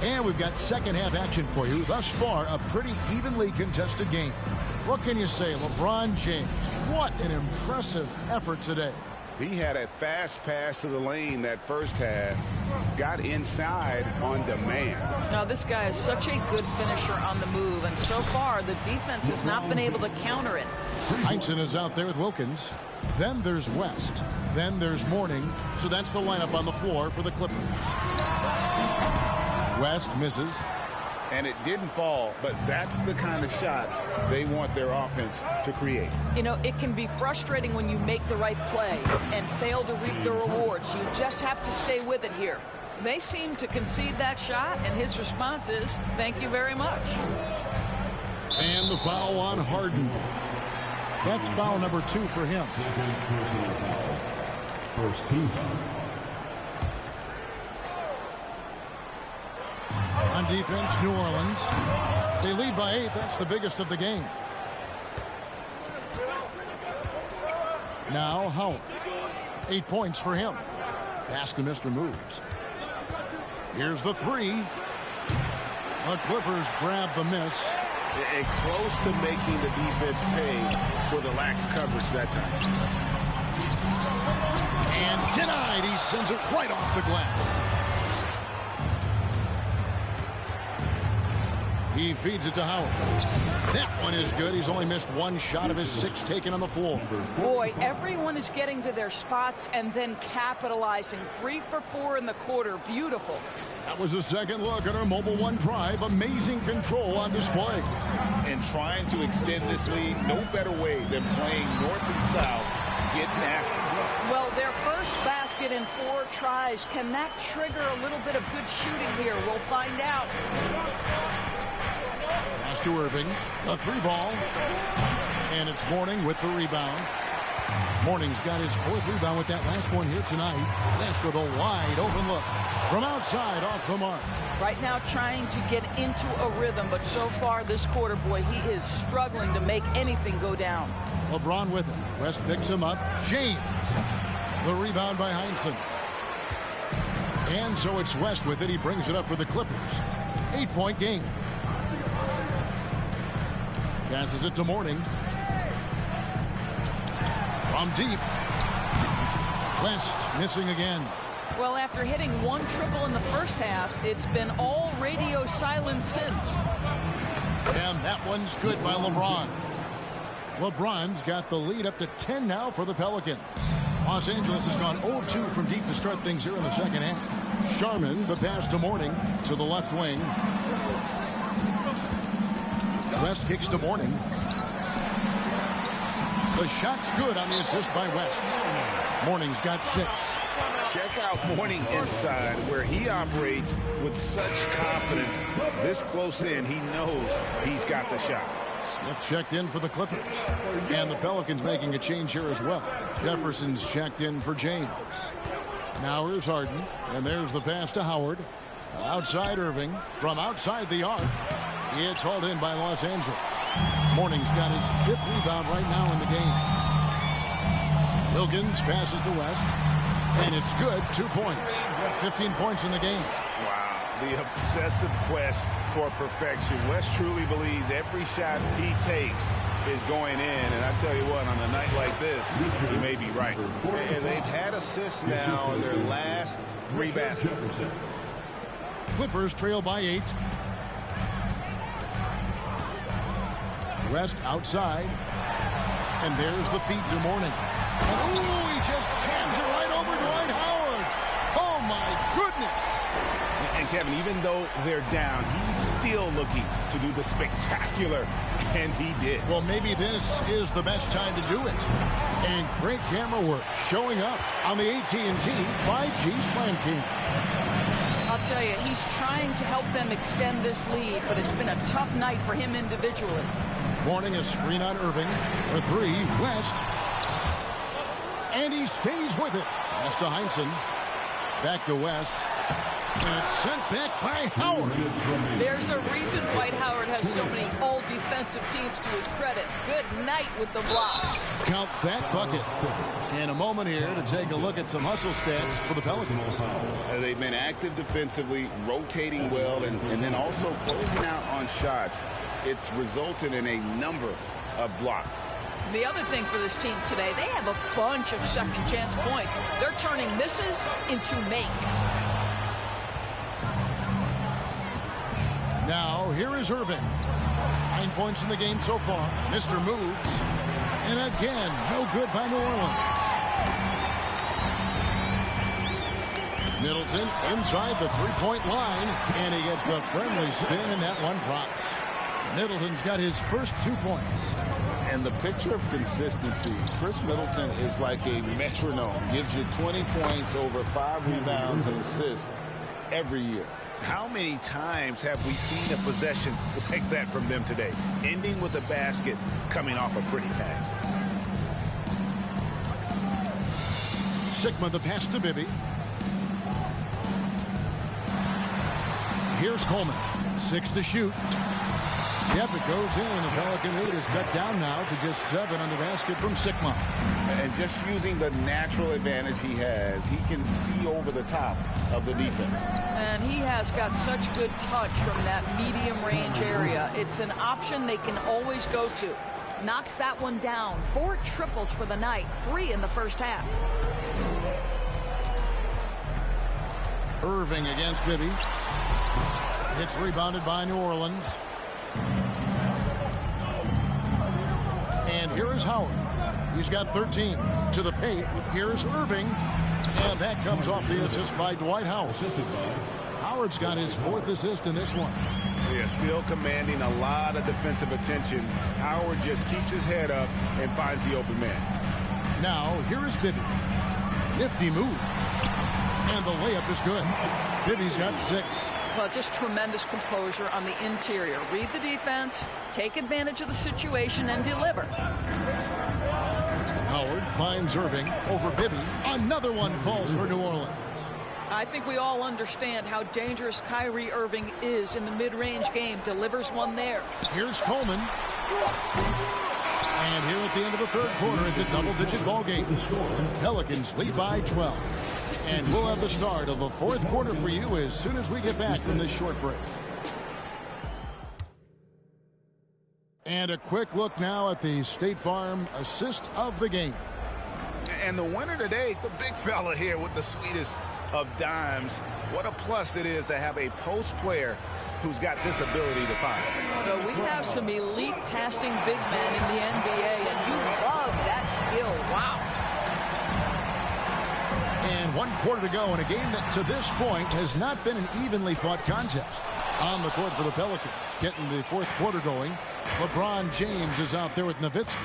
And we've got second half action for you. Thus far, a pretty evenly contested game. What can you say? LeBron James, what an impressive effort today. He had a fast pass to the lane that first half. Got inside on demand. Now, this guy is such a good finisher on the move, and so far, the defense has not been able to counter it. Heinsohn is out there with Wilkins. Then there's West. Then there's Mourning. So that's the lineup on the floor for the Clippers. West misses. And it didn't fall, but that's the kind of shot they want their offense to create. You know, it can be frustrating when you make the right play and fail to reap the rewards. You just have to stay with it here. They seem to concede that shot, and his response is, thank you very much. And the foul on Harden. That's foul number 2 for him. First team. On defense, New Orleans. They lead by 8. That's the biggest of the game. Now Howard. 8 points for him. Pass to Mr. Moves. Here's the three. The Clippers grab the miss. And close to making the defense pay for the lax coverage that time. And denied. He sends it right off the glass. He feeds it to Howard. That one is good. He's only missed one shot of his 6 taken on the floor. Boy, everyone is getting to their spots and then capitalizing. 3 for 4 in the quarter. Beautiful. That was a second look at our Mobile One drive. Amazing control on display. And trying to extend this lead, no better way than playing north and south, getting after it. Well, their first basket in 4 tries. Can that trigger a little bit of good shooting here? We'll find out. Pass to Irving. A 3 ball. And it's Mourning with the rebound. Mourning's got his 4th rebound with that last one here tonight. Last with a wide open look. From outside, off the mark. Right now trying to get into a rhythm, but so far this quarter, boy, he is struggling to make anything go down. LeBron with him. West picks him up. James. The rebound by Heinsohn. And so it's West with it. He brings it up for the Clippers. 8-point game. Passes it to Mourning. From deep. West missing again. Well, after hitting 1 triple in the first half, it's been all radio silence since. And that one's good by LeBron. LeBron's got the lead up to 10 now for the Pelicans. Los Angeles has gone 0-2 from deep to start things here in the second half. Sharman, the pass to Mourning to the left wing. West kicks to Mourning. The shot's good on the assist by West. Mourning's got 6. Check out Mourning inside, where he operates with such confidence. This close in, he knows he's got the shot. Smith checked in for the Clippers. And the Pelicans making a change here as well. Jefferson's checked in for James. Now here's Harden. And there's the pass to Howard. Outside Irving. From outside the arc. It's hauled in by Los Angeles. Mourning's got his 5th rebound right now in the game. Wilkins passes to West. And it's good. 2 points. 15 points in the game. Wow. The obsessive quest for perfection. West truly believes every shot he takes is going in. And I tell you what, on a night like this, he may be right. And they've had assists now in their last 3 baskets. Clippers trail by 8. West outside. And there's the feed to Mourning. And ooh, he just jams it right over Dwight Howard. Oh, my goodness. And Kevin, even though they're down, he's still looking to do the spectacular, and he did. Well, maybe this is the best time to do it. And great camera work showing up on the AT&T 5G Slam King. I'll tell you, he's trying to help them extend this lead, but it's been a tough night for him individually. Mourning a screen on Irving. For 3, West. And he stays with it. Pass to Heinsohn. Back to West. And it's sent back by Howard. There's a reason Dwight Howard has so many all-defensive teams to his credit. Good night with the block. Count that bucket. In a moment here to take a look at some hustle stats for the Pelicans. They've been active defensively, rotating well, and then also closing out on shots. It's resulted in a number of blocks. The other thing for this team today, they have a bunch of second-chance points. They're turning misses into makes. Now, here is Irving. 9 points in the game so far. Mr. Moves. And again, no good by New Orleans. Middleton inside the three-point line. And he gets the friendly spin, and that one drops. Middleton's got his first 2 points. And the picture of consistency, Chris Middleton is like a metronome. Gives you 20 points, over 5 rebounds and assists every year. How many times have we seen a possession like that from them today? Ending with a basket, coming off a pretty pass. Sigma the pass to Bibby. Here's Coleman. 6 to shoot. Yep, it goes in. The Pelican lead is cut down now to just 7 on the basket from Sikma. And just using the natural advantage he has, he can see over the top of the defense. And he has got such good touch from that medium range area. It's an option they can always go to. Knocks that one down. 4 triples for the night, 3 in the first half. Irving against Bibby. It's rebounded by New Orleans. And here is Howard. He's got 13 to the paint. Here's Irving. And that comes off the assist by Dwight Howard. Howard's got his 4th assist in this one. Yeah, still commanding a lot of defensive attention. Howard just keeps his head up and finds the open man. Now, here is Bibby. Nifty move. And the layup is good. Bibby's got 6. Well, just tremendous composure on the interior. Read the defense, take advantage of the situation, and deliver. Howard finds Irving over Bibby. Another one falls for New Orleans. I think we all understand how dangerous Kyrie Irving is in the mid-range game. Delivers one there. Here's Coleman. And here at the end of the 3rd quarter, it's a double-digit ball game. Pelicans lead by 12. And we'll have the start of the 4th quarter for you as soon as we get back from this short break. And a quick look now at the State Farm assist of the game. And the winner today, the big fella here with the sweetest of dimes. What a plus it is to have a post player who's got this ability to find. Well, we have some elite passing big men in the NBA, and you love that skill. Wow. And 1 quarter to go in a game that to this point has not been an evenly fought contest. On the court for the Pelicans, getting the 4th quarter going. LeBron James is out there with Nowitzki.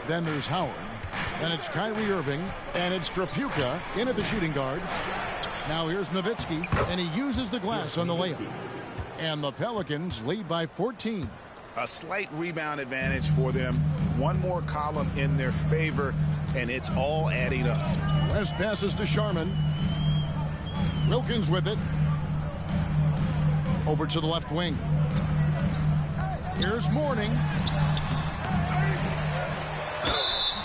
Then there's Howard. Then it's Kyrie Irving. And it's Trapuka in at the shooting guard. Now here's Nowitzki, and he uses the glass on the layup. And the Pelicans lead by 14. A slight rebound advantage for them. One more column in their favor, and it's all adding up. West passes to Sharman. Wilkins with it. Over to the left wing. Here's Mourning.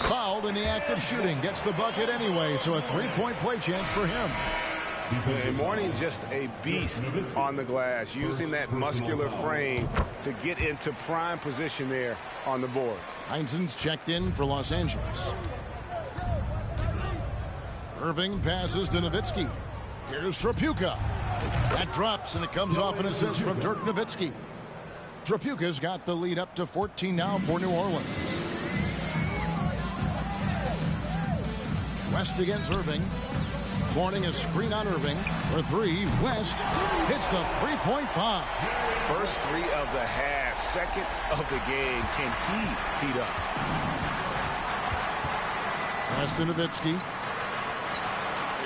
Fouled in the act of shooting. Gets the bucket anyway, so a 3-point play chance for him. And Mourning just a beast on the glass, using that muscular frame to get into prime position there on the board. Heinzen's checked in for Los Angeles. Irving passes to Nowitzki. Here's Trapuka. That drops, and it comes off an assist from Dirk Nowitzki. Trapuka's got the lead up to 14 now for New Orleans. West against Irving. Mourning a screen on Irving for 3. West hits the 3-point bomb. First 3 of the half, 2nd of the game. Can he heat up? Pass to Nowitzki.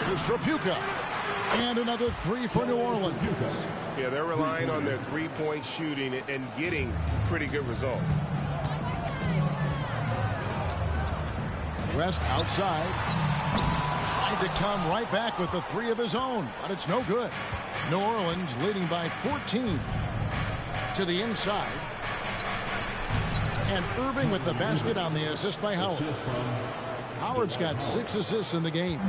Here's Trapuka. And another 3 for New Orleans. Yeah, they're relying on their 3-point shooting and getting pretty good results. West outside. Tried to come right back with the 3 of his own, but it's no good. New Orleans leading by 14 to the inside. And Irving with the basket on the assist by Howard. Howard's got 6 assists in the game.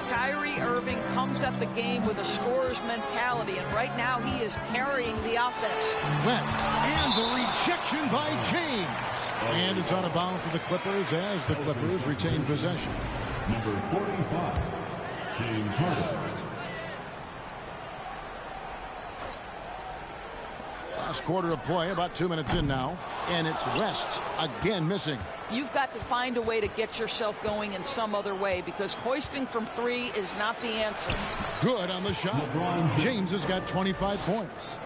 Kyrie Irving comes at the game with a scorer's mentality, and right now he is carrying the offense. West, and the rejection by James. And it's out of bounds to the Clippers as the Clippers retain possession. Number 45, James Harden. Last quarter of play, about 2 minutes in now. And it's West again missing. You've got to find a way to get yourself going in some other way, because hoisting from 3 is not the answer. Good on the shot. James has got 25 points.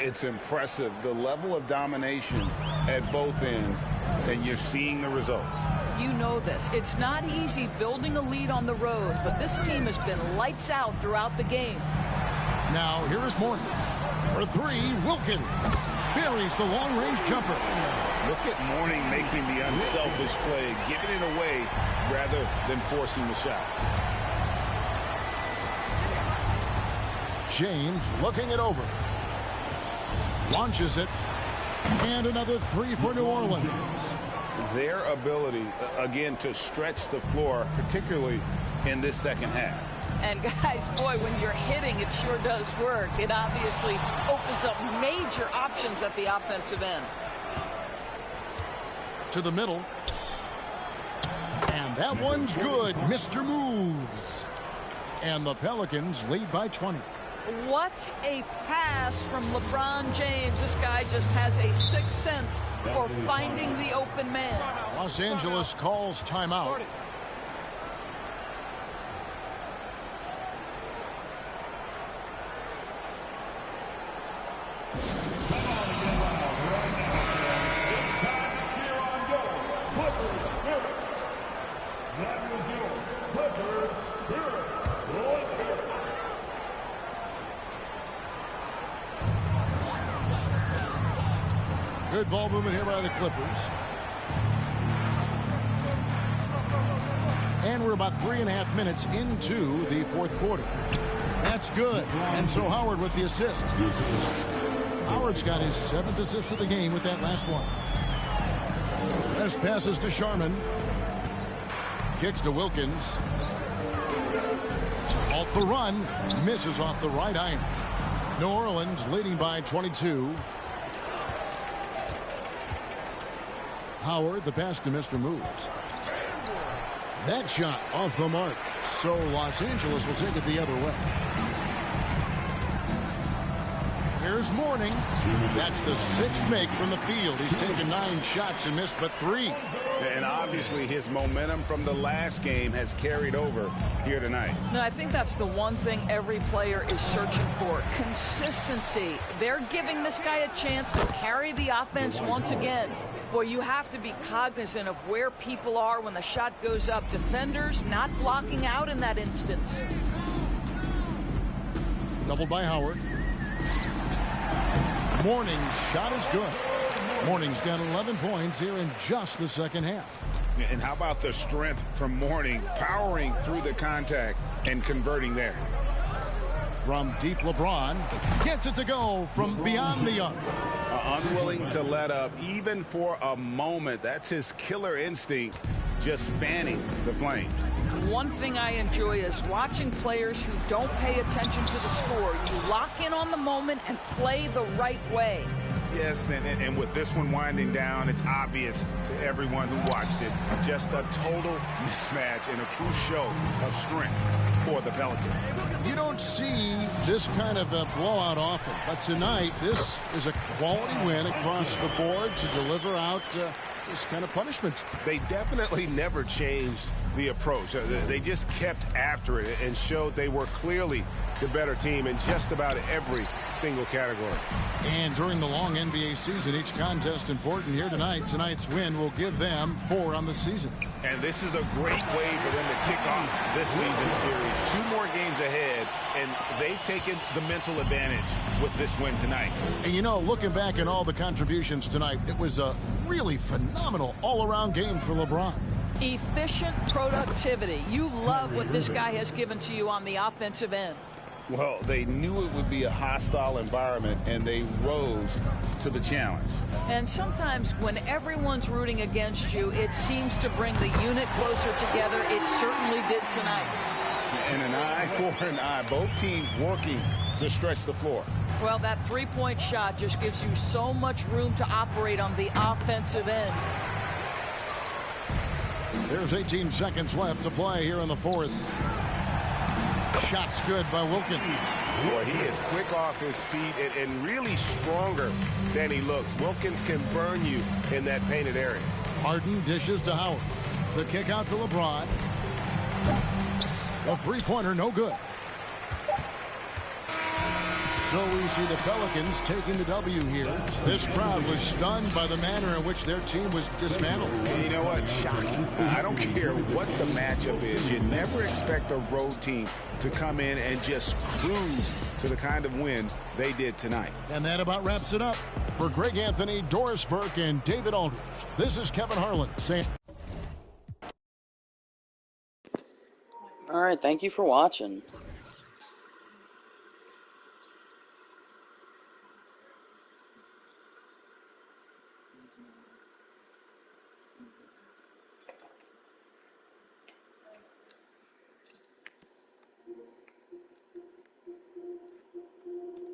It's impressive, the level of domination at both ends, and you're seeing the results. You know this. It's not easy building a lead on the road, but this team has been lights out throughout the game. Now here is Mourning. For 3, Wilkins buries the long-range jumper. Look at Mourning making the unselfish play, giving it away rather than forcing the shot. James looking it over. Launches it. And another three for New Orleans. Their ability, again, to stretch the floor, particularly in this second half. And guys, boy, when you're hitting, it sure does work. It obviously opens up major options at the offensive end. To the middle. And that one's good. Mr. Moves. And the Pelicans lead by 20. What a pass from LeBron James. This guy just has a sixth sense for finding the open man. Los Angeles calls timeout. Good ball movement here by the Clippers. And we're about 3.5 minutes into the fourth quarter. That's good. And so Howard with the assist. Howard's got his 7th assist of the game with that last one. Best passes to Sharman. Kicks to Wilkins. To halt the run. Misses off the right iron. New Orleans leading by 22. Howard, the pass to Mr. Moves. That shot off the mark. So Los Angeles will take it the other way. Here's Mourning. That's the 6th make from the field. He's taken 9 shots and missed but 3. And obviously his momentum from the last game has carried over here tonight. No, I think that's the one thing every player is searching for. Consistency. They're giving this guy a chance to carry the offense once again. Boy, you have to be cognizant of where people are when the shot goes up. Defenders not blocking out in that instance. Doubled by Howard. Mourning's shot is good. Mourning's got 11 points here in just the second half. And how about the strength from Mourning, powering through the contact and converting there. From deep, LeBron gets it to go from beyond the arc. Unwilling to let up even for a moment. That's his killer instinct, just fanning the flames. One thing I enjoy is watching players who don't pay attention to the score. You lock in on the moment and play the right way. Yes, and with this one winding down, it's obvious to everyone who watched it. Just a total mismatch and a true show of strength for the Pelicans. You don't see this kind of a blowout often, but tonight this is a quality win across the board to deliver out this kind of punishment. They definitely never changed the approach. They just kept after it and showed they were clearly the better team in just about every single category. And during the long NBA season, each contest important here tonight. Tonight's win will give them 4 on the season. And this is a great way for them to kick off this season series. 2 more games ahead, and they've taken the mental advantage with this win tonight. And you know, looking back at all the contributions tonight, it was a really phenomenal all-around game for LeBron. Efficient productivity. You love what this guy has given to you on the offensive end. Well, they knew it would be a hostile environment, and they rose to the challenge. And sometimes when everyone's rooting against you, it seems to bring the unit closer together. It certainly did tonight. And an eye for an eye. Both teams working to stretch the floor. Well, that three-point shot just gives you so much room to operate on the offensive end. There's 18 seconds left to play here in the fourth. Shot's good by Wilkins. Boy, he is quick off his feet and really stronger than he looks. Wilkins can burn you in that painted area. Harden dishes to Howard. The kick out to LeBron. A three-pointer, no good. So we see the Pelicans taking the W here. This crowd was stunned by the manner in which their team was dismantled. And you know what? Shocking. I don't care what the matchup is. You never expect a road team to come in and just cruise to the kind of win they did tonight. And that about wraps it up. For Greg Anthony, Doris Burke, and David Aldridge, this is Kevin Harlan saying... All right, thank you for watching. He's not.